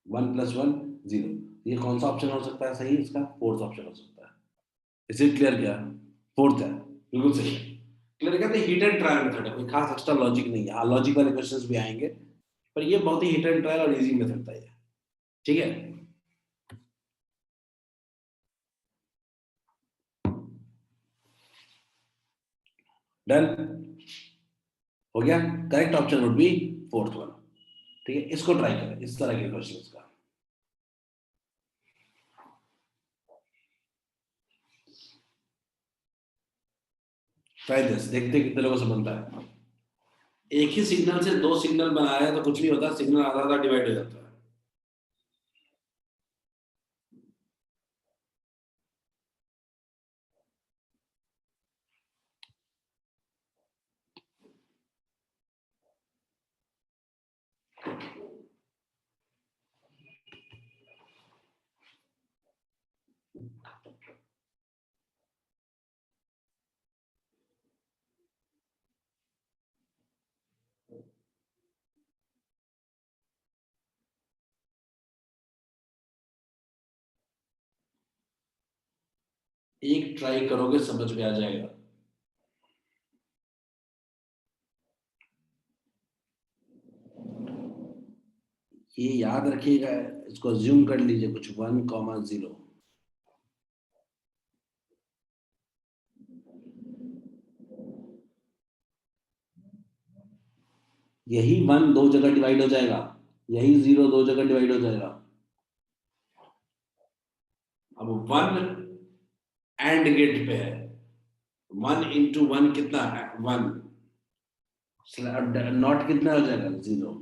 1 + 1 0, ये कौन सा ऑप्शन हो सकता है सही, इसका फोर्थ ऑप्शन हो सकता है। इसे क्लियर किया, फोर्थ है बिल्कुल सही है। क्लियर कहते हैं हिट एंड ट्रायल मेथड है, कोई खास एक्स्ट्रा लॉजिक नहीं है, हाँ लॉजिक वाले क्वेश्चंस भी आएंगे, पर ये बहुत ही हिट एंड ट्रायल और इजी मेथड था ये। ठीक है, डन हो गया, correct option would be fourth one. ठीक है, इसको ट्राई करें इस तरह के क्वेश्चंस का। ट्राई दिस, देखते हैं कितने लोगों से बनता है। एक ही सिग्नल से दो सिग्नल बना रहे हैं तो कुछ नहीं होता, सिग्नल आधा आधा डिवाइड हो जाता है। एक ट्राई करोगे समझ में आ जाएगा। ये याद रखिएगा, इसको ज्यूम कर लीजिए कुछ 1,0। यही 1 दो जगह डिवाइड हो जाएगा, यही 0 दो जगह डिवाइड हो जाएगा। अब 1 एंड गेट पे है, 1 इंटू 1 कितना है 1, नॉट कितना हो जाएगा 0।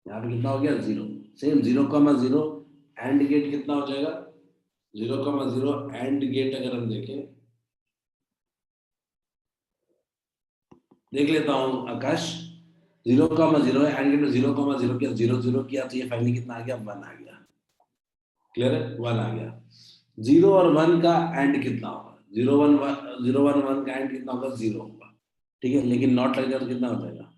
यहाँ पे कितना हो गया 0। सेम 0,0 एंड गेट कितना हो जाएगा 0,0 एंड गेट। अगर हम देखें, देख लेता हूं आकाश, 0,0 एंड गेट में 0,0 किया, 0,0 किया तो ये फाइनली कितना आ गया 1 आ गया। क्लियर है, 1 आ गया। 0 और 1 का एंड कितना होगा 0 1 1 का एंड कितना होगा 0 होगा। ठीक है, लेकिन नॉट लग जाए तो कितना हो जाएगा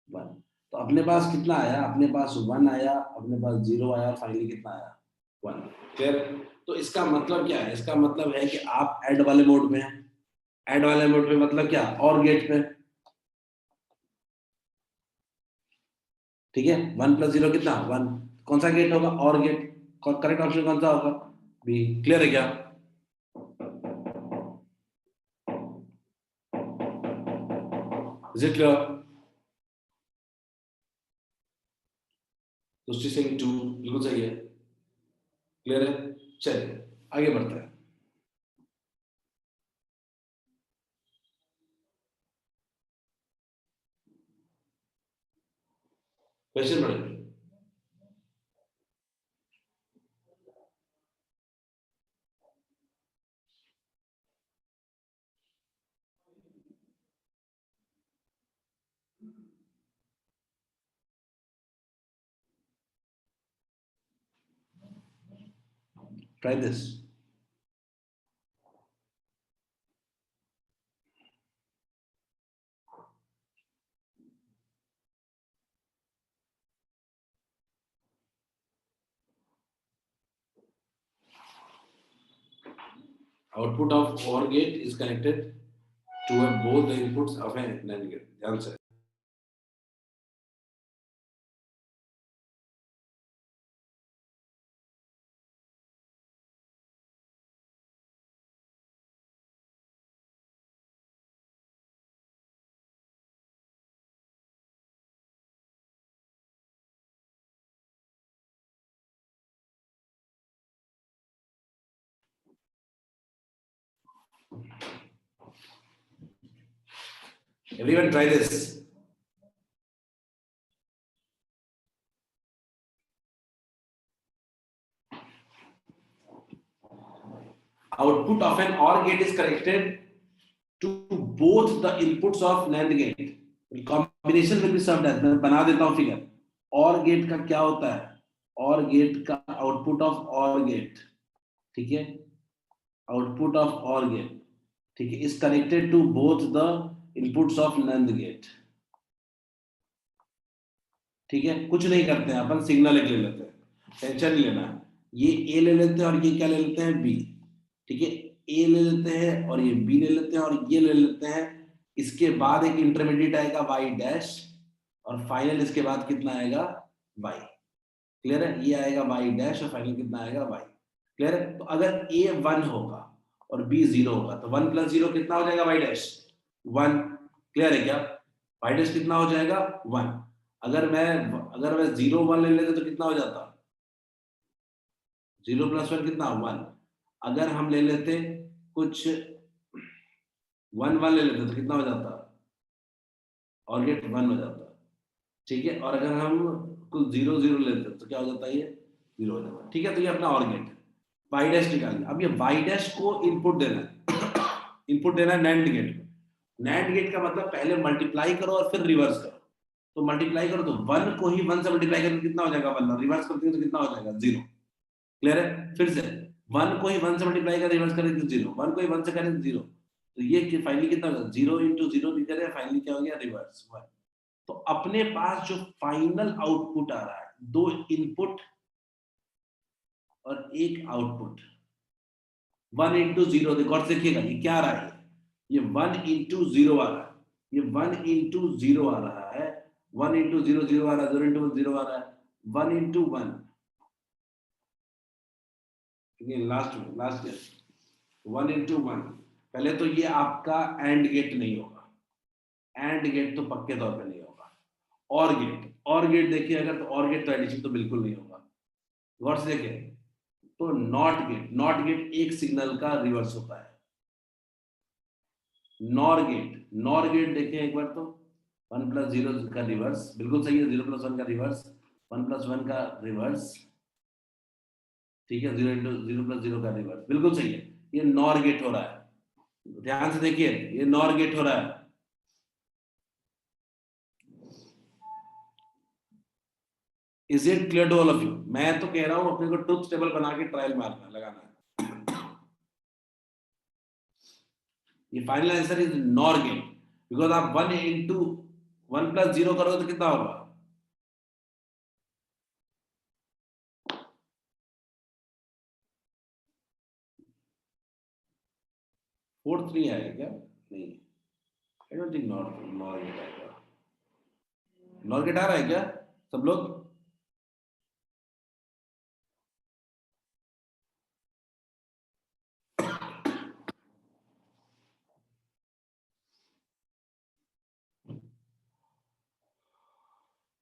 1। तो अपने पास कितना आया, अपने पास 1 आया, अपने पास 0 आया, फाइनली कितना आया 1। क्लियर। तो इसका मतलब क्या है, इसका मतलब है कि आप ऐड वाले मोड में हैं। ऐड वाले मोड में मतलब क्या, और गेट पे। ठीक है, 1 + 0 कितना 1, कौन सा गेट होगा और गेट। करेक्ट ऑप्शन कौन सा होगा बी। क्लियर है क्या। Is it clear. Tushti Singh 2 बिल्कुल सही है। क्लियर है, चलिए आगे बढ़ते हैं। क्वेश्चन पढ़ेंगे। Try this. Output of OR gate is connected to both the inputs of an NAND gate. ध्यान से। Everyone try this. Output of an OR gate is connected to both the inputs of NAND gate. Combination will be served as, मैं बना देता हूँ figure. OR gate का क्या होता है, OR gate का output of OR gate, ठीक है, output of OR gate, ठीक है, is connected to both the inputs of NAND gate। ठीक है, कुछ नहीं करते हैं अपन, सिग्नल एक ले लेते हैं, टेंशन नहीं लेना है। ये ए ले लेते हैं और ये क्या ले लेते हैं बी। ठीक है, ए ले लेते हैं और ये बी ले लेते हैं और ये ले लेते हैं। इसके बाद एक इंटरमीडिएट आएगा वाई डैश, और फाइनल इसके बाद कितना आएगा वाई। क्लियर है, ये आएगा वाई डैश और फाइनल कितना आएगा वाई। क्लियर है। तो अगर ए 1 होगा और बी 0 होगा तो 1 + 0 कितना हो जाएगा वाई डैश 1। क्लियर है क्या, वाई डैश कितना हो जाएगा 1। अगर मैं 0 1 ले लेते तो कितना हो जाता 0 + 1 कितना 1। अगर हम ले लेते कुछ 1 1 ले लेते तो कितना हो जाता, और गेट 1 हो जाता। ठीक है, और अगर हम कुछ 0 0 लेते तो क्या हो जाता है, ये 0 हो जाता। ठीक है, तो ये अपना और गेट वाई डैश निकालिए। अब ये वाई डैश को इनपुट देना है इनपुट देना है नैंड गेट में। नैंड गेट का मतलब पहले मल्टीप्लाई करो और फिर रिवर्स करो। तो मल्टीप्लाई करो तो 1 को ही 1 से मल्टीप्लाई करके कितना हो जाएगा 1, रिवर्स करते हैं तो कितना हो जाएगा 0। क्लियर है, फिर से 1 को ही 1 से मल्टीप्लाई कर रिवर्स करें तो 0, 1 को ही 1 से करें तो 0। तो ये फाइनली कितना होगा 0 × 0 भी करें, फाइनली क्या हो गया रिवर्स 1। तो अपने पास जो फाइनल आउटपुट आ रहा है, दो इनपुट और एक आउटपुट। 1 इंटू जीरो, देखो और देखिएगा ये क्या आ रहा है, ये 1 इंटू जीरो आ रहा है, ये 1 इंटू जीरो आ रहा है, 1 इंटू जीरो जीरो आ रहा है, 0 इंटू जीरो आ रहा है, 1 इंटू 1, लास्ट ईयर 1 इंटू 1। पहले तो ये आपका एंड गेट नहीं होगा, एंड गेट तो पक्के तौर पे नहीं होगा। और गेट देखिए अगर, तो और गेट तो एडिशन तो बिल्कुल नहीं होगा। गौर से देखिए, तो नॉट गेट एक सिग्नल का रिवर्स होता है। नॉर गेट देखिए एक बार तो, 1 प्लस जीरो का रिवर्स बिल्कुल सही है, 0 प्लस 1 का रिवर्स, 1 प्लस 1 का रिवर्स, ठीक है, 0 इंटू 0 प्लस 0 का रिवर्स बिल्कुल सही है। ये नॉर गेट हो रहा है, ध्यान से देखिए, ये नॉर गेट हो रहा है। Is it clear to all of you? मैं तो कह रहा हूं अपने को ट्रुथ टेबल बना के ट्रायल मारना लगाना है। ये final answer is NOR gate, because आप 1 इंटू 1 प्लस 0 करोगे तो कितना होगा? 4 नहीं आएगा क्या? नहीं, I don't think NOR gate आएगा। नॉर गेट आ रहा है क्या सब लोग?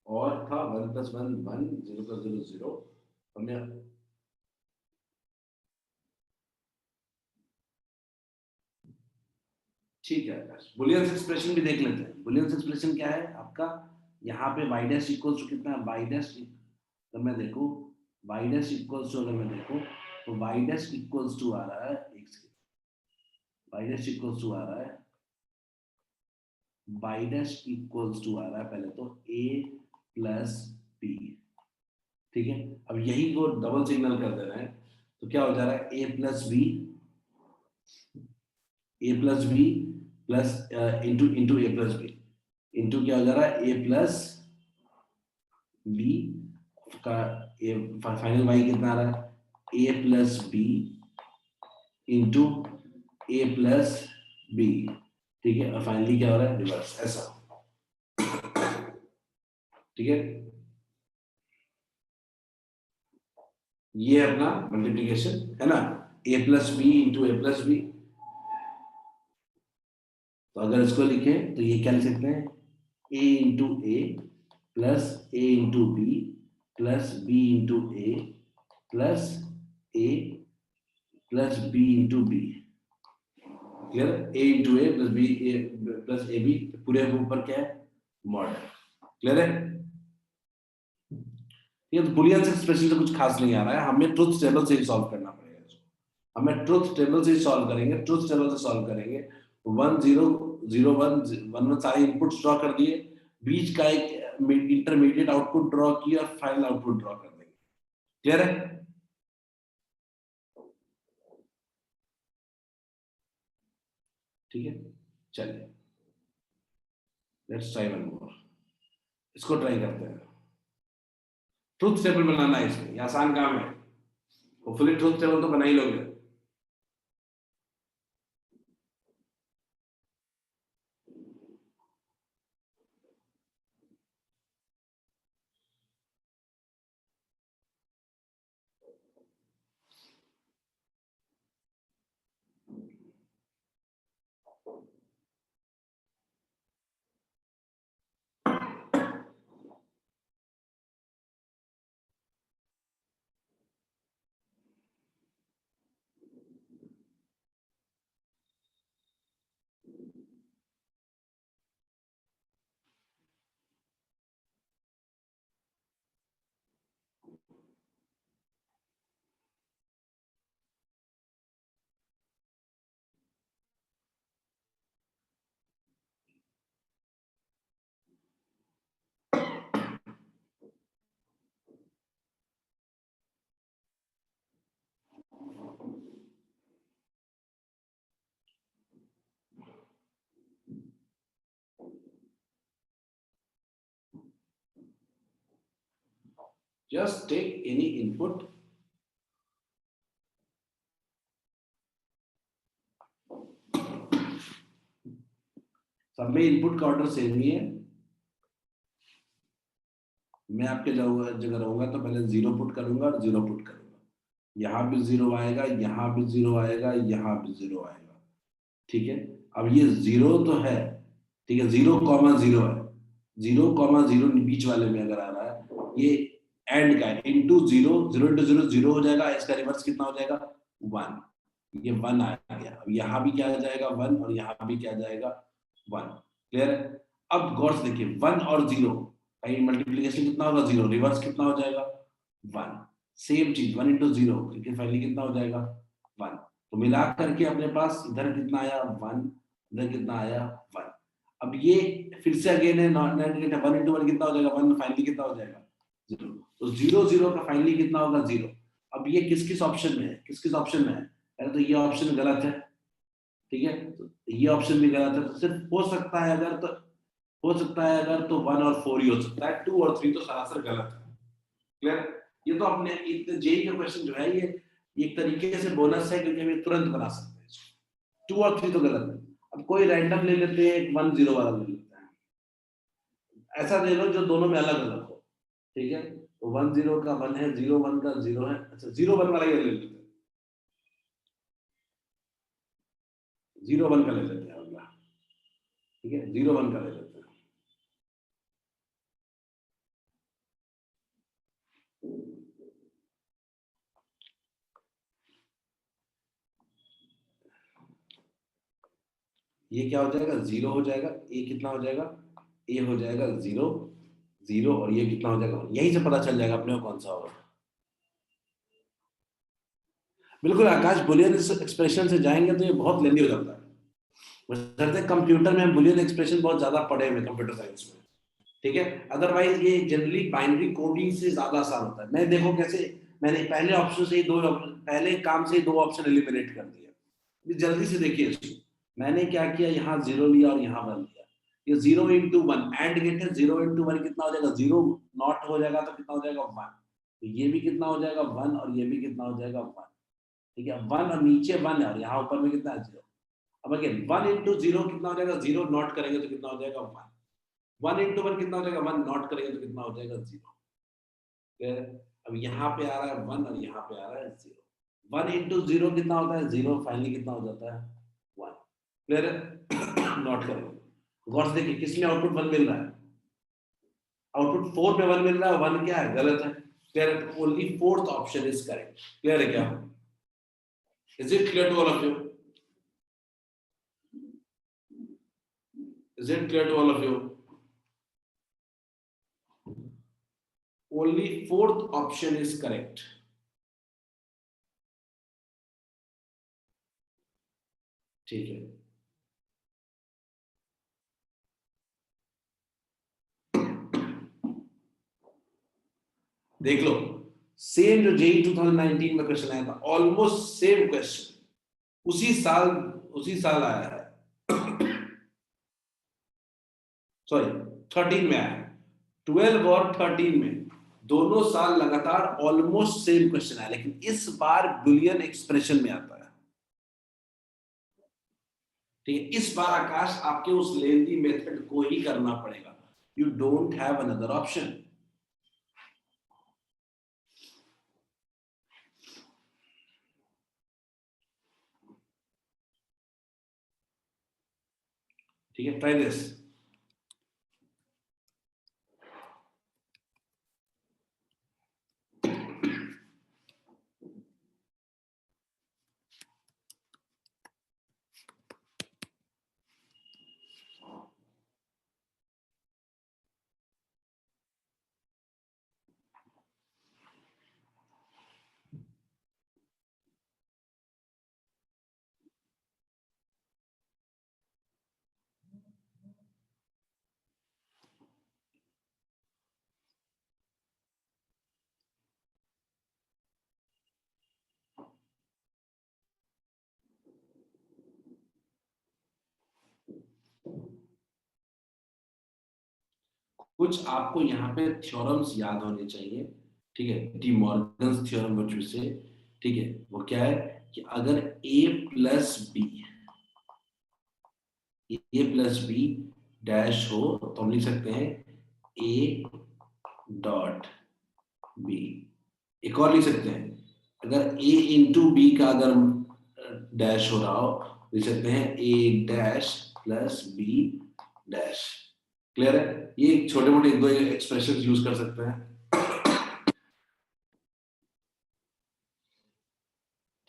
और था 1 प्लस 1 1, 0 प्लस 0 0। हमने ठीक है, बुलियन एक्सप्रेशन भी देख लेते हैं। बुलियन एक्सप्रेशन क्या है आपका? यहाँ पे y डैश इक्वल्स टू कितना है, y डैश, अगर मैं देखूं y डैश इक्वल्स टू, अगर मैं देखूं तो y डैश इक्वल्स टू आ रहा है, एक second, y dash equals to आ रहा है, y डैश इक्वल्स टू आ रहा है पहले तो a प्लस b, ठीक है। अब यही को डबल सिग्नल कर दे रहे हैं, तो क्या हो जा रहा है, a plus b, a plus b plus into into a plus b, into क्या हो जा रहा है, a प्लस b का फाइनल y कितना आ रहा है, a plus b into a plus b, ठीक है। और फाइनली क्या हो रहा है, रिवर्स, ऐसा, ठीक है। ये अपना मल्टीप्लीकेशन है ना, a plus B into A plus B. तो अगर इसको लिखें तो ये क्या लिख सकते हैं, a into A plus A into B plus B into A plus A plus B into B, clear? A into A plus B A plus A B, पूरे के ऊपर क्या है, मॉड, क्लियर है? ये तो बुलियन एक्सप्रेशन से कुछ खास नहीं आ रहा है, हमें ट्रुथ टेबल से ही सॉल्व करना पड़ेगा इसको। हमें ट्रुथ टेबल से ही सॉल्व करेंगे, ट्रुथ टेबल से सॉल्व करेंगे। 1 0 0 1 1 1 सारे इनपुट्स ड्रॉ कर दिए, बीच का एक इंटरमीडिएट आउटपुट ड्रॉ किया और फाइनल आउटपुट ड्रॉ कर देंगे, क्लियर है? ठीक है, चलिए लेट्स ट्राई वन मोर, इसको ट्राई करते हैं। ट्रुथ टेबल बनाना है इसमें, ये आसान काम है, होपफुली ट्रुथ टेबल तो बना ही लोगे। Just take any input सब में इनपुट का ऑर्डर सेम ही है। मैं आपके जगह रहूंगा तो पहले 0 पुट करूंगा और 0 पुट करूंगा, यहाँ भी 0 आएगा, यहाँ भी 0 आएगा, यहाँ भी 0 आएगा। ठीक है, अब ये 0 तो है, ठीक है, 0,0 है, 0,0 बीच वाले में अगर आ रहा है, ये एंड का है, इंटू 0, 0 इंटू 0 0 हो जाएगा, इसका रिवर्स कितना हो जाएगा 1, ये 1 आ गया। अब यहाँ भी क्या आ जाएगा 1 और यहाँ भी क्या आ जाएगा 1। क्लियर है? अब गौर से देखिए 1 और 0 मल्टीप्लीकेशन कितना होगा 0, रिवर्स कितना हो जाएगा 1। सेम चीज 1 इंटू 0 क्योंकि फाइनली कितना हो जाएगा 1। तो मिला करके अपने पास इधर कितना आया 1, इधर कितना आया 1। अब ये फिर से अगेन है नॉट नेगेटिव, 1 इंटू 1 कितना हो जाएगा 1, फाइनली कितना हो जाएगा 0। तो 0 0 का फाइनली कितना होगा 0। अब ये किस किस ऑप्शन में है, किस किस ऑप्शन में है, पहले तो ये ऑप्शन गलत है, ठीक है, तो ये ऑप्शन भी गलत है, तो सिर्फ हो सकता है अगर तो हो सकता है अगर तो 1 और 4 ही हो सकता है, 2 और 3 तो सरासर गलत है। क्लियर? ये तो अपने जेई का क्वेश्चन जो है ये एक तरीके से बोनस है क्योंकि हम ये तुरंत बना सकते हैं, 2 और 3 तो गलत है। अब कोई रैंडम ले लेते हैं, 1 0 वाला ले लेते हैं, ऐसा ले लो जो दोनों में अलग अलग हो, ठीक है, तो 1 0 का 1 है, 0 1 का 0 है, अच्छा 0 1 वाला ये ले लेते हैं, 0 1 का ले लेते हैं अगला, ठीक है, 0 1 का ले लेते हैं। ये क्या हो जाएगा 0 हो जाएगा, ए कितना हो जाएगा, ए हो जाएगा 0 0 और ये कितना हो जाएगा, यहीं से पता चल जाएगा अपने को कौन सा होगा। बिल्कुल आकाश, बुलियन एक्सप्रेशन से जाएंगे तो ये बहुत लेंदी हो जाता है, कंप्यूटर में बुलियन एक्सप्रेशन बहुत ज्यादा पढ़े हुए कंप्यूटर साइंस में, ठीक है, अदरवाइज ये जनरली बाइनरी कोडिंग से ज्यादा आसान होता है। मैं देखो कैसे मैंने पहले ऑप्शन से ही पहले काम से ही 2 ऑप्शन एलिमिनेट कर दिया, जल्दी से देखिए इसको। मैंने क्या किया, यहाँ 0 लिया और यहाँ 1 लिया, ये 0 इंटू 1 एंड गेट है, 0 इंटू 1 कितना हो जाएगा 0, नॉट हो जाएगा तो कितना हो जाएगा 1, तो ये भी कितना हो जाएगा 1 और ये भी कितना हो जाएगा 1, ठीक है, 1 और नीचे 1 है और यहाँ ऊपर में कितना है 0। अब अगेन 1 इंटू 0 कितना हो जाएगा 0, नॉट करेंगे तो कितना हो जाएगा 1, 1 इंटू 1 कितना हो जाएगा 1, नॉट करेंगे तो कितना हो जाएगा 0। अब यहाँ पे आ रहा है 1 और यहाँ पे आ रहा है 0, 1 इंटू 0 कितना होता है 0, फाइनली कितना हो जाता है 1। क्लियर है? नॉट करेंगे, गौर से देखिए किसमें आउटपुट 1 मिल रहा है, आउटपुट 4 में 1 मिल रहा है, 1 क्या है गलत है। क्लियर है? Only fourth option is correct. Clear है क्या? Is it clear to all of you? Is it clear to all of you? Only fourth option is correct. ठीक है, देख लो सेम जो जेई 2019 में क्वेश्चन आया था, ऑलमोस्ट सेम क्वेश्चन उसी साल आया है सॉरी 13 में आया है, 12 और 13 में दोनों साल लगातार ऑलमोस्ट सेम क्वेश्चन आया, लेकिन इस बार बुलियन एक्सप्रेशन में आता है। ठीक है, इस बार आकाश आपके उस लेंदी मेथड को ही करना पड़ेगा, you don't have another option. ठीक है, ट्राई दिस। कुछ आपको यहाँ पे थ्योरम्स याद होने चाहिए, ठीक है, डी मॉर्गन्स थ्योरम बच्चों से, ठीक है, वो क्या है कि अगर a plus B A plus B dash हो तो हम लिख सकते हैं ए डॉट बी। एक और लिख सकते हैं, अगर ए इंटू बी का अगर डैश हो रहा हो लिख सकते हैं A dash plus B dash. Clear है? ये छोटे मोटे एक दो एक्सप्रेशन यूज कर सकते हैं।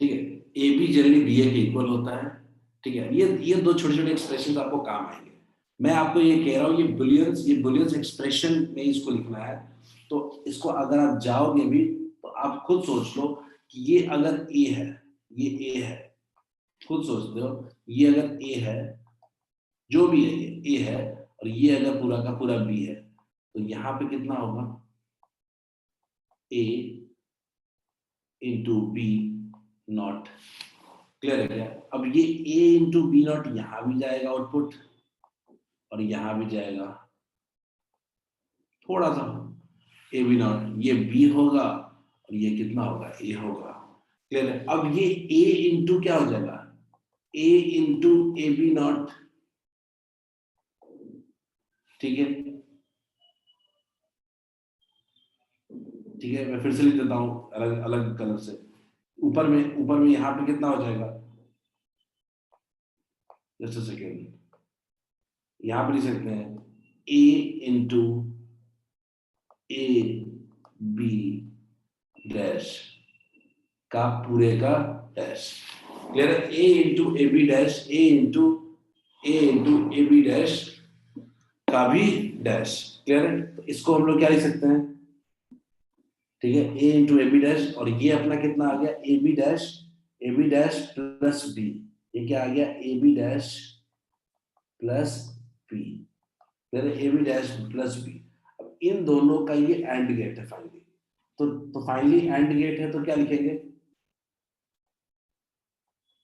ठीक है, ए बी जनरली बी ए के इक्वल होता है। ठीक है, ये दो छोटे छोटे एक्सप्रेशन आपको काम आएंगे। मैं आपको ये कह रहा हूँ, ये बुलियंस एक्सप्रेशन में इसको लिखना है। तो इसको अगर आप जाओगे भी तो आप खुद सोच लो कि ये अगर ए है, ये ए है, खुद सोचते हो ये अगर ए है, जो भी है ये ए है, और ये अगर पूरा का पूरा बी है, तो यहाँ पे कितना होगा ए इंटू बी नॉट। क्लियर है क्या? अब ये ए इंटू बी नॉट यहां भी जाएगा आउटपुट, और यहां भी जाएगा थोड़ा सा ए बी नॉट, ये बी होगा और ये कितना होगा ए होगा। क्लियर है? अब ये ए इंटू क्या हो जाएगा, ए इंटू ए बी नॉट। ठीक है, ठीक है, मैं फिर से लिख देता हूं अलग अलग कलर से। ऊपर में यहाँ पे कितना हो जाएगा, जस्ट अ सेकेंड, यहाँ पे लिख सकते हैं A into A B dash का पूरे का डैश। क्लियर है? A into A B dash, A into A B dash का भी डैश। क्लियर है? तो इसको हम लोग क्या लिख सकते हैं, ठीक है, A into A B dash, और ये अपना कितना आ गया A B dash plus B. ये क्या आ गया A B dash plus B. Clear है? A B dash plus B. अब इन दोनों का ये एंड गेट है फाइनली। तो फाइनली एंड गेट है तो क्या लिखेंगे,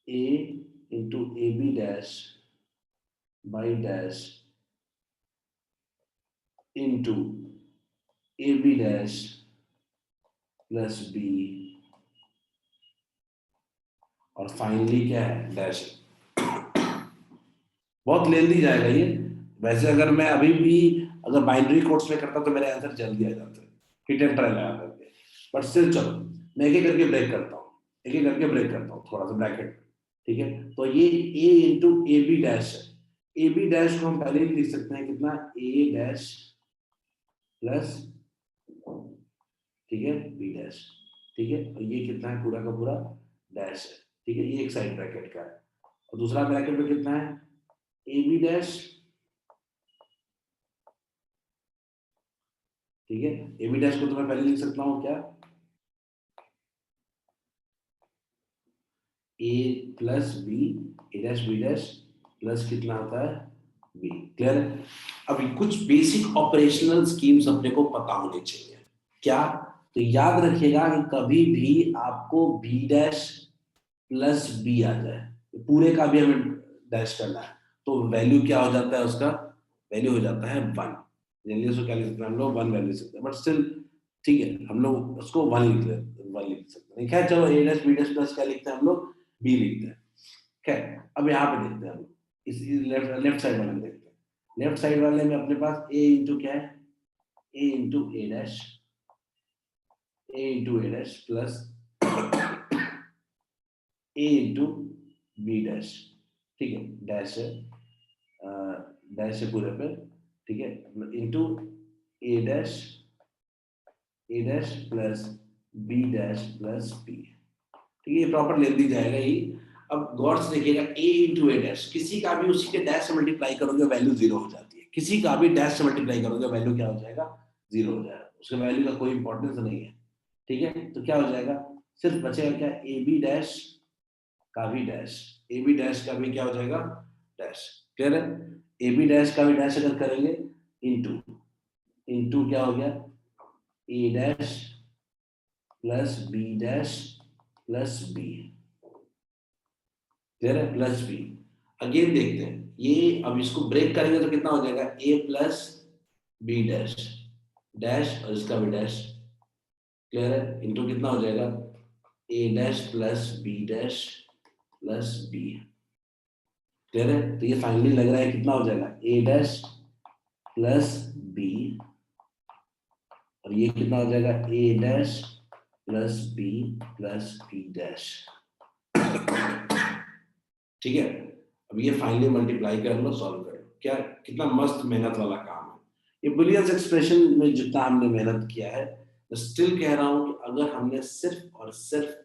A into A B dash by dash into A B dash plus B, और फाइनली क्या है डैश। बहुत लेंदी जाएगा ये। वैसे अगर मैं अभी भी अगर बाइनरी कोड्स में करता तो मेरे आंसर जल्दी आ जाते, हिट एंड ट्राई लगा करके। बट स्टिल चलो, मैं एक एक करके ब्रेक करता हूँ, एक एक करके ब्रेक करता हूँ थोड़ा सा ब्रैकेट। ठीक है, तो ये A into A B dash है। ए बी डैश को हम पहले ही लिख सकते हैं कितना, ए डैश प्लस, ठीक है, बी डैश। ठीक है, और ये कितना है पूरा का पूरा डैश है। ठीक है, ये एक साइड ब्रैकेट का है, और दूसरा ब्रैकेट में कितना है ए बी डैश। ठीक है, ए बी डैश को तो मैं पहले लिख सकता हूँ क्या, ए plus B, A dash B dash plus कितना होता है बी। क्लियर है? अभी कुछ बेसिक ऑपरेशनल स्कीम्स अपने को पता होने चाहिए। क्या? तो याद रखिएगा कि कभी भी आपको बी डैश प्लस बी आ जाए, पूरे का भी हमें डैश करना है, तो वैल्यू क्या हो जाता है उसका, वैल्यू हो जाता है 1। जनरली उसको क्या लिख सकते हैं हम लोग, 1 वैल्यू लिख सकते हैं, बट स्टिल ठीक है, हम लोग उसको 1 लिख सकते हैं। खैर चलो, ए डैश बी डैश प्लस क्या लिखते हैं हम लोग, बी लिखते हैं। खैर, अब यहाँ पे देखते हैं हम इस लेफ्ट साइड वाले में देखते हैं। लेफ्ट साइड वाले में अपने पास ए इंटू क्या है, A into A dash, A into A dash plus A into B dash. ठीक है, डैश है, डैश है पूरे पे। ठीक है, into A dash plus B dash plus B. ठीक है, ये प्रॉपर ले दी जाएगा ही। अब गौर से देखिएगा, ए इंटू ए डैश, किसी का भी उसी के डैश से मल्टीप्लाई करोगे वैल्यू जीरो हो जाती है, किसी का भी डैश से मल्टीप्लाई करोगे वैल्यू क्या हो जाएगा, जीरो हो जाएगा, उसके वैल्यू का कोई इंपॉर्टेंस नहीं है। ठीक है, तो क्या हो जाएगा, सिर्फ बचेगा क्या, ए बी डैश का भी डैश, ए बी डैश का भी क्या हो जाएगा डैश। क्लियर है? ए बी डैश का भी डैश अगर करेंगे, इंटू इंटू क्या हो गया, A dash plus B dash plus B. Clear है? Plus B. अगेन देखते हैं ये, अब इसको ब्रेक करेंगे तो कितना हो जाएगा, ए प्लस बी डैश डैश और इसका भी डैश। क्लियर है? इंटू कितना हो जाएगा, A dash plus B dash plus B. Clear है? तो ये फाइनली लग रहा है कितना हो जाएगा, ए डैश प्लस बी, और ये कितना हो जाएगा, A dash plus B plus B dash. ठीक है, अब ये फाइनली मल्टीप्लाई कर लो, सॉल्व कर लो। क्या कितना मस्त मेहनत वाला काम है ये। बुलियंस एक्सप्रेशन में जितना हमने मेहनत किया है, मैं स्टिल कह रहा हूं कि अगर हमने सिर्फ और सिर्फ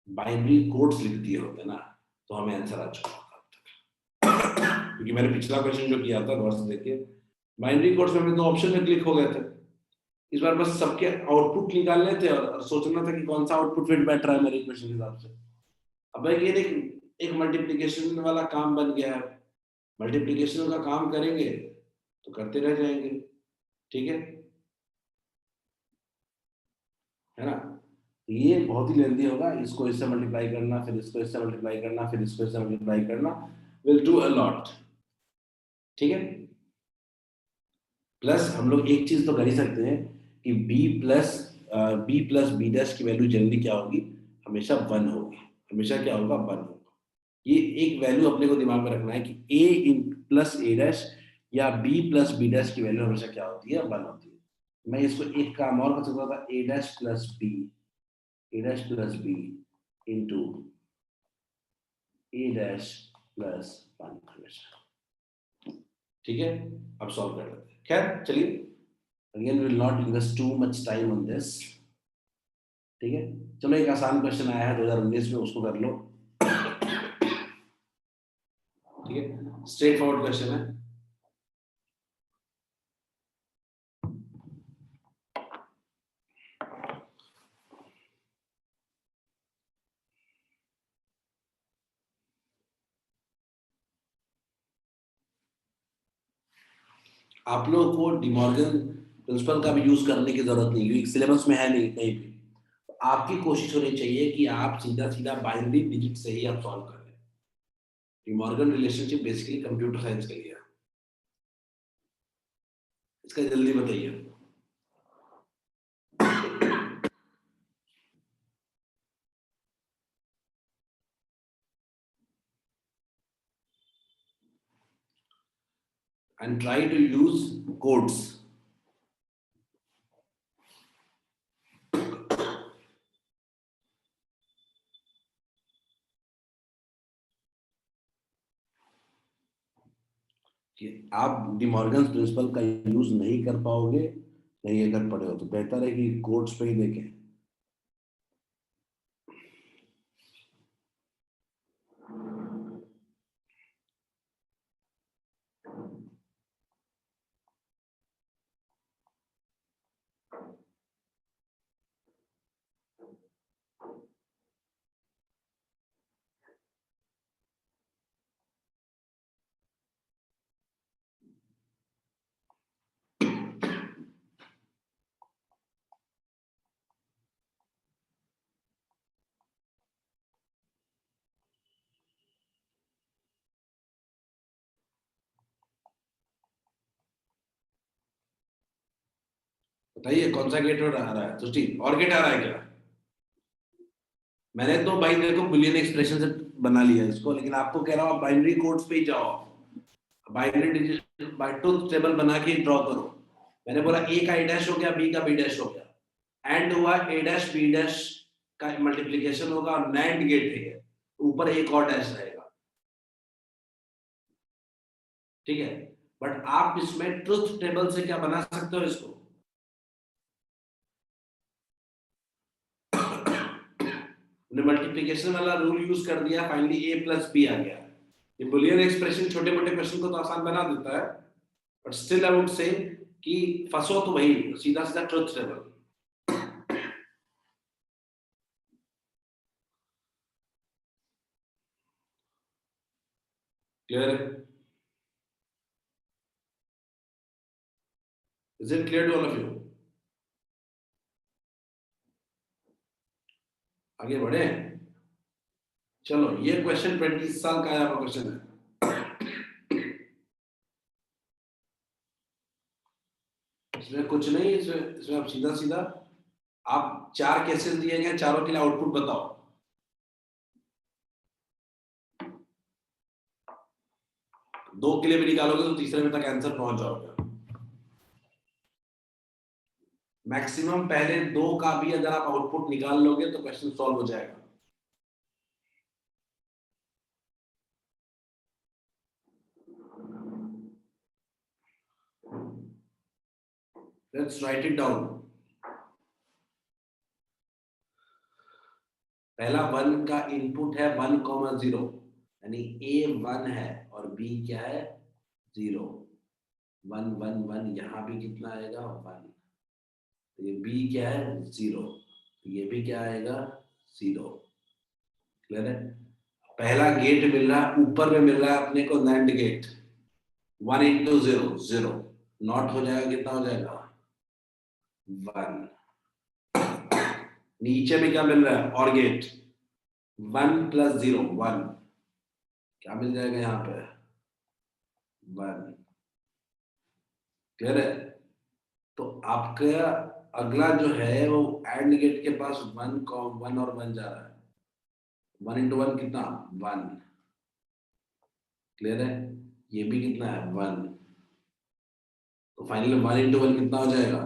बाइनरी कोड्स लिख दिए होते ना, तो हमें आंसर आ चुका होता। क्योंकि मैंने पिछला क्वेश्चन जो किया था, गौर से देखिए, बाइनरी कोड्स में हमें तो ऑप्शन में क्लिक हो गए थे। इस बार बस सबके आउटपुट निकालने थे और सोचना था कि कौन सा आउटपुट फिट बैठ रहा है मेरे इक्वेशन के हिसाब से। अब भाई ये एक मल्टीप्लिकेशन वाला काम बन गया है। मल्टीप्लिकेशन का काम करेंगे तो करते रह जाएंगे, ठीक है ना? तो ये बहुत ही लेंदी होगा, इसको इससे मल्टीप्लाई करना, फिर इसको इससे मल्टीप्लाई करना, फिर इसको इससे मल्टीप्लाई करना, विल डू अ लॉट। ठीक है, प्लस हम लोग एक चीज तो कर ही सकते हैं कि बी प्लस बी डैश की वैल्यू जनरली क्या होगी, हमेशा 1 होगी। हमेशा क्या होगा, 1 होगा। ये एक वैल्यू अपने को दिमाग में रखना है कि a in plus A dash या b प्लस बी डैश की वैल्यू हमेशा क्या होती है, 1 होती है। मैं इसको एक काम और कर सकता था, ए dash plus B into A dash plus 1 हमेशा। ठीक है, अब सॉल्व कर लेते हैं। खैर चलिए, again will not invest too much time on this. ठीक है, चलो एक आसान क्वेश्चन आया है 2019 में, उसको कर लो। ठीक है, स्ट्रेट फॉरवर्ड क्वेश्चन है। आप लोगों को डिमॉर्गन प्रिंसिपल का भी यूज करने की जरूरत नहीं, क्योंकि सिलेबस में है नहीं कहीं भी। तो आपकी कोशिश होनी चाहिए कि आप सीधा सीधा बाइनरी डिजिट से ही आप सॉल्व कर लें। De Morgan relationship basically computer science के लिए है। इसका जल्दी बताइए। And try to use codes. कि आप डिमॉर्गन प्रिंसिपल का यूज नहीं कर पाओगे, नहीं अगर पढ़े हो तो बेहतर है कि कोड्स पे ही देखें। बताइए कौन सा गेट आ रहा है, सृष्टि? और गेट आ रहा है क्या? मैंने तो भाई देखो बुलियन एक्सप्रेशन से बना लिया इसको, लेकिन आपको कह रहा हूँ बाइनरी कोड्स पे ही जाओ। Binary digit bye truth table बना के ड्रॉ करो। मैंने बोला ए का ए डैश हो गया, बी का बी डैश हो गया, एंड हुआ ए डैश बी डैश का मल्टीप्लिकेशन होगा, और नैंड गेट है, ऊपर एक और डैश रहेगा। ठीक है, बट आप इसमें ट्रुथ टेबल से क्या बना सकते हो इसको, मल्टीप्लिकेशन वाला रूल यूज कर दिया, फाइनली ए प्लस बी आ गया। ये बुलियन एक्सप्रेशन छोटे मोटे क्वेश्चन को तो आसान बना देता है, but still I would say कि फंसो तो वही सीधा सीधा ट्रुथ टेबल। क्लियर है? Is it clear to all of you? आगे बढ़े। चलो, ये क्वेश्चन 25 साल का आया हुआ क्वेश्चन है। इसमें कुछ नहीं, इसमें आप सीधा सीधा आप 4 केसेस दिए गए, चारों के लिए आउटपुट बताओ। 2 के लिए भी निकालोगे तो तीसरे में तक आंसर पहुंच जाओगे। मैक्सिमम पहले 2 का भी अगर आप आउटपुट निकाल लोगे तो क्वेश्चन सॉल्व हो जाएगा। Let's write it down. पहला 1 का इनपुट है 1,0, यानी ए 1 है और बी क्या है 0। 1 1 1 यहां भी कितना आएगा 1, तो ये बी क्या है 0, तो ये भी क्या आएगा 0। क्लियर है। पहला गेट मिल रहा है, ऊपर में मिल रहा है अपने को नैंड गेट 1 into 0 0, नॉट हो जाएगा कितना हो जाएगा 1। नीचे में क्या मिल रहा है और गेट 1 + 0 1, क्या मिल जाएगा यहाँ पे 1। क्लियर है। तो आपका अगला जो है वो एंड गेट के पास 1 और 1 जा रहा है, 1 into 1 कितना 1। क्लियर है। ये भी कितना है 1, तो फाइनली 1 into 1 कितना हो जाएगा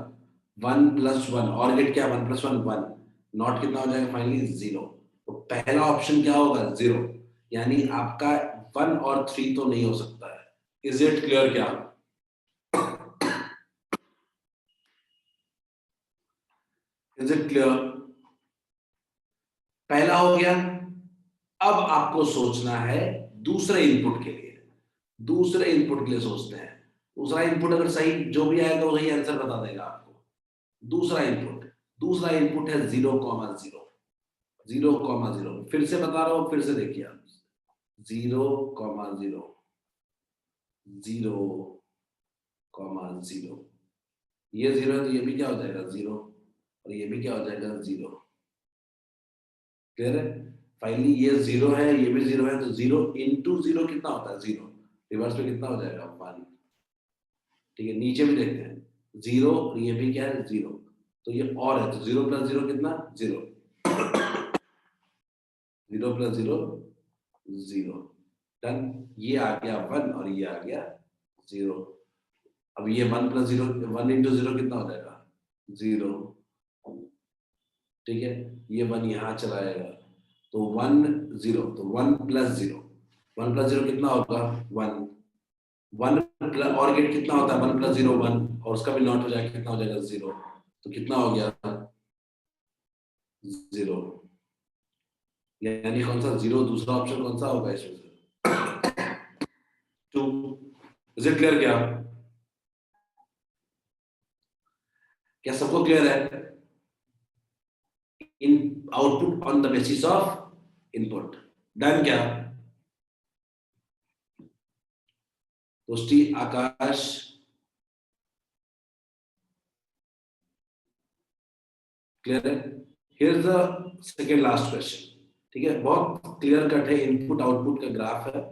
1 + 1, और गेट क्या 1 + 1 1, नॉट कितना हो जाएगा फाइनली 0। तो पहला ऑप्शन क्या होगा 0, यानी आपका 1 और 3 तो नहीं हो सकता है। इज इट क्लियर क्या? Is it clear? पहला हो गया। अब आपको सोचना है दूसरे इनपुट के लिए। दूसरे इनपुट के लिए सोचते हैं। दूसरा इनपुट अगर सही जो भी आएगा वही आंसर बता देगा आपको। दूसरा इनपुट है 0,0, 0,0। फिर से बता रहा हूं, फिर से देखिए आप 0,0, 0,0। ये 0 है तो ये भी क्या हो जाएगा 0, और ये भी क्या हो जाएगा 0। क्लियर है। फाइनली ये 0 है, ये भी 0 है, तो 0 into 0 कितना होता है 0, रिवर्स में कितना हो जाएगा 1। ठीक है। नीचे भी देखते हैं 0, और ये भी क्या है 0, तो ये और है, तो 0 + 0 कितना 0, 0 + 0 0। डन। ये आ गया 1 और ये आ गया 0। अब ये 1 + 0, 1 into 0 कितना हो जाएगा 0। ठीक है। ये 1 यहाँ चला जाएगा, तो 1 0, तो 1 + 0, 1 + 0 कितना होगा 1। 1 और गेट कितना होता है 1 + 0 1, और उसका भी नॉट हो जाएगा, कितना हो जाएगा 0। तो कितना हो गया 0, यानी कौन सा 0, दूसरा ऑप्शन कौन सा होगा इसमें से 2। इज इट क्लियर क्या? क्या सबको क्लियर है? In output on the basis of input. Done क्या? दोस्ती आकाश, क्लियर है। Here the second last question. ठीक है, बहुत क्लियर कट है, इनपुट आउटपुट का ग्राफ है।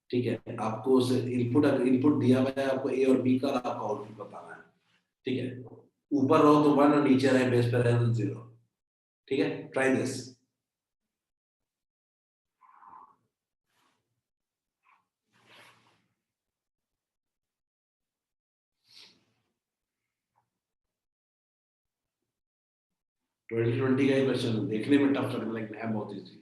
ठीक है, आपको उस इनपुट दिया हुआ है, आपको ए और बी का, आपको आउटपुट बताना है। ठीक है, ऊपर रहो तो 1 और नीचे रहे बेस पे रहे तो 0। ठीक है, ट्राई दिस। ट्वेंटी ट्वेंटी का क्वेश्चन देखने में टफ लग रहा है लेकिन है बहुत इजी।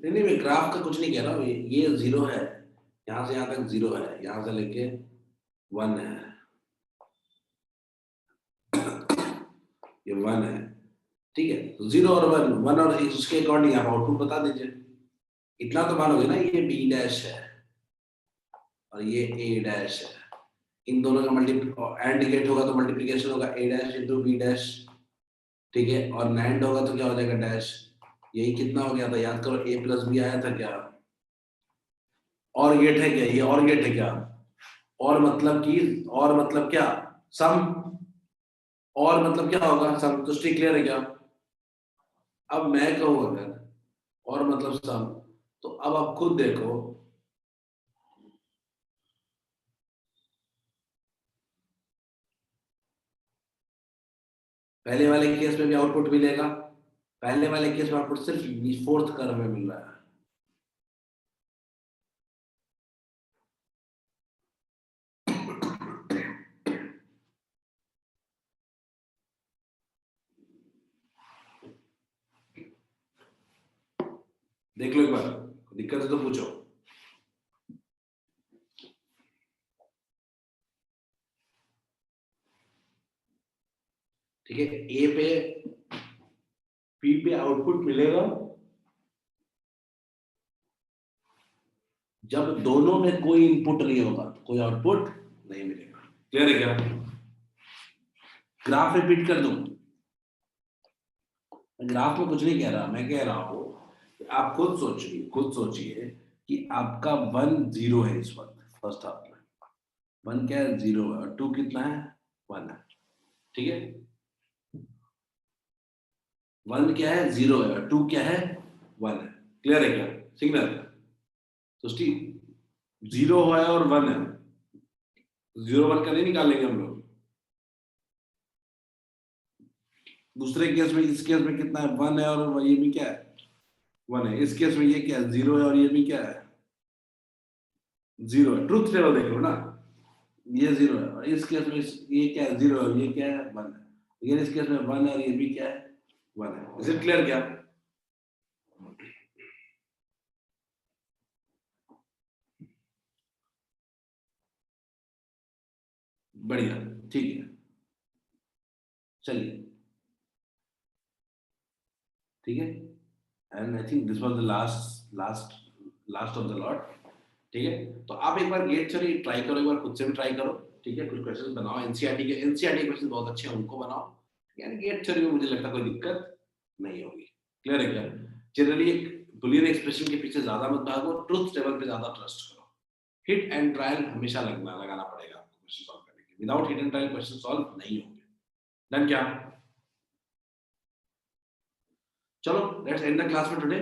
नहीं, मैं ग्राफ का कुछ नहीं कह रहा हूँ, ये 0 है, यहाँ से यहाँ तक 0 है, यहाँ से लेके 1 है, ये 1 है। ठीक है, तो 0 और 1, 1 और उसके अकॉर्डिंग आप आउटपुट बता दीजिए। इतना तो मानोगे ना, ये बी डैश है और ये ए डैश है, इन दोनों का एंड गेट होगा तो मल्टीप्लीकेशन होगा A dash into B dash. ठीक है, और नैंड होगा तो क्या हो जाएगा डैश। यही कितना हो गया था याद करो, ए प्लस बी आया था क्या, और गेट है क्या, ये और गेट है क्या, और मतलब कि, और मतलब क्या सम, और मतलब क्या होगा सम। तो क्लियर है क्या? अब मैं कहूँ अगर और मतलब सम, तो अब आप खुद देखो, पहले वाले केस में भी आउटपुट मिलेगा, पहले वाले केस में आउटपुट सिर्फ फोर्थ कर्व में मिल रहा है। देख लो एक बार, दिक्कत है तो पूछो। ठीक है, ए पे पी पे आउटपुट मिलेगा जब दोनों में कोई इनपुट नहीं होगा, तो कोई आउटपुट नहीं मिलेगा। क्लियर है क्या? ग्राफ रिपीट कर दूं? ग्राफ में कुछ नहीं कह रहा, मैं कह रहा हूं आप खुद सोचिए कि आपका 1 0 है इस वक्त फर्स्ट हाफ में। 1 क्या है? 0 है, और 2 कितना है? 1 है। ठीक है, 1 क्या है? 0 है, और 2 क्या है? 1 है। क्लियर है क्या? सिग्नल तो स्टीव 0 है और 1 है, 0 1 का नहीं निकालेंगे हम लोग। दूसरे केस में, इस केस में कितना है? 1 है, और ये भी क्या है? 1 है। इस केस में ये क्या है? 0 है, और ये भी क्या है? 0 है। ट्रूथ टेबल देख लो ना, ये 0 है, और इस केस में ये क्या है? 0 है, ये क्या है? 1 है। लेकिन इस केस में 1 है, और ये भी क्या है? 1 है। इज इट क्लियर क्या? बढ़िया, ठीक है, चलिए, ठीक है। And I think this was the last last last of the lot. ठीक है, तो आप एक बार गेट थ्योरी ट्राई करो, एक बार खुद से भी ट्राई करो। ठीक है, कुछ क्वेश्चंस बनाओ, एनसीईआरटी के क्वेश्चन बहुत अच्छे हैं, उनको बनाओ। यानी गेट थ्योरी में मुझे लगता है कोई दिक्कत नहीं होगी। क्लियर है क्या? जनरली एक बुलियन एक्सप्रेशन के पीछे ज्यादा मत भागो, ट्रुथ टेबल पे ज्यादा ट्रस्ट करो। हिट एंड ट्रायल हमेशा लगाना पड़ेगा आपको क्वेश्चन सॉल्व करने के लिए। Without hit and trial question solve नहीं होंगे। डन क्या? चलो, let's end the class for today.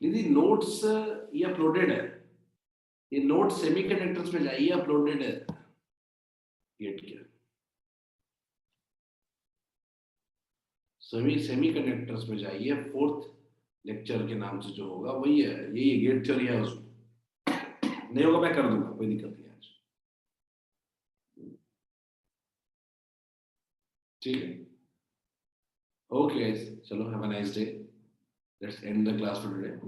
यदि नोट्स ये अपलोडेड है, ये नोट सेमीकंडक्टर्स में जाइए, अपलोडेड है गेट के सेमीकंडक्टर्स में जाइए, फोर्थ लेक्चर के नाम से जो होगा वही है, यही गेट थ्योरी है। उसमें नहीं होगा मैं कर दूंगा, कोई दिक्कत नहीं आज। ठीक है, ओके गाइस, चलो have a nice day, let's end the class for today.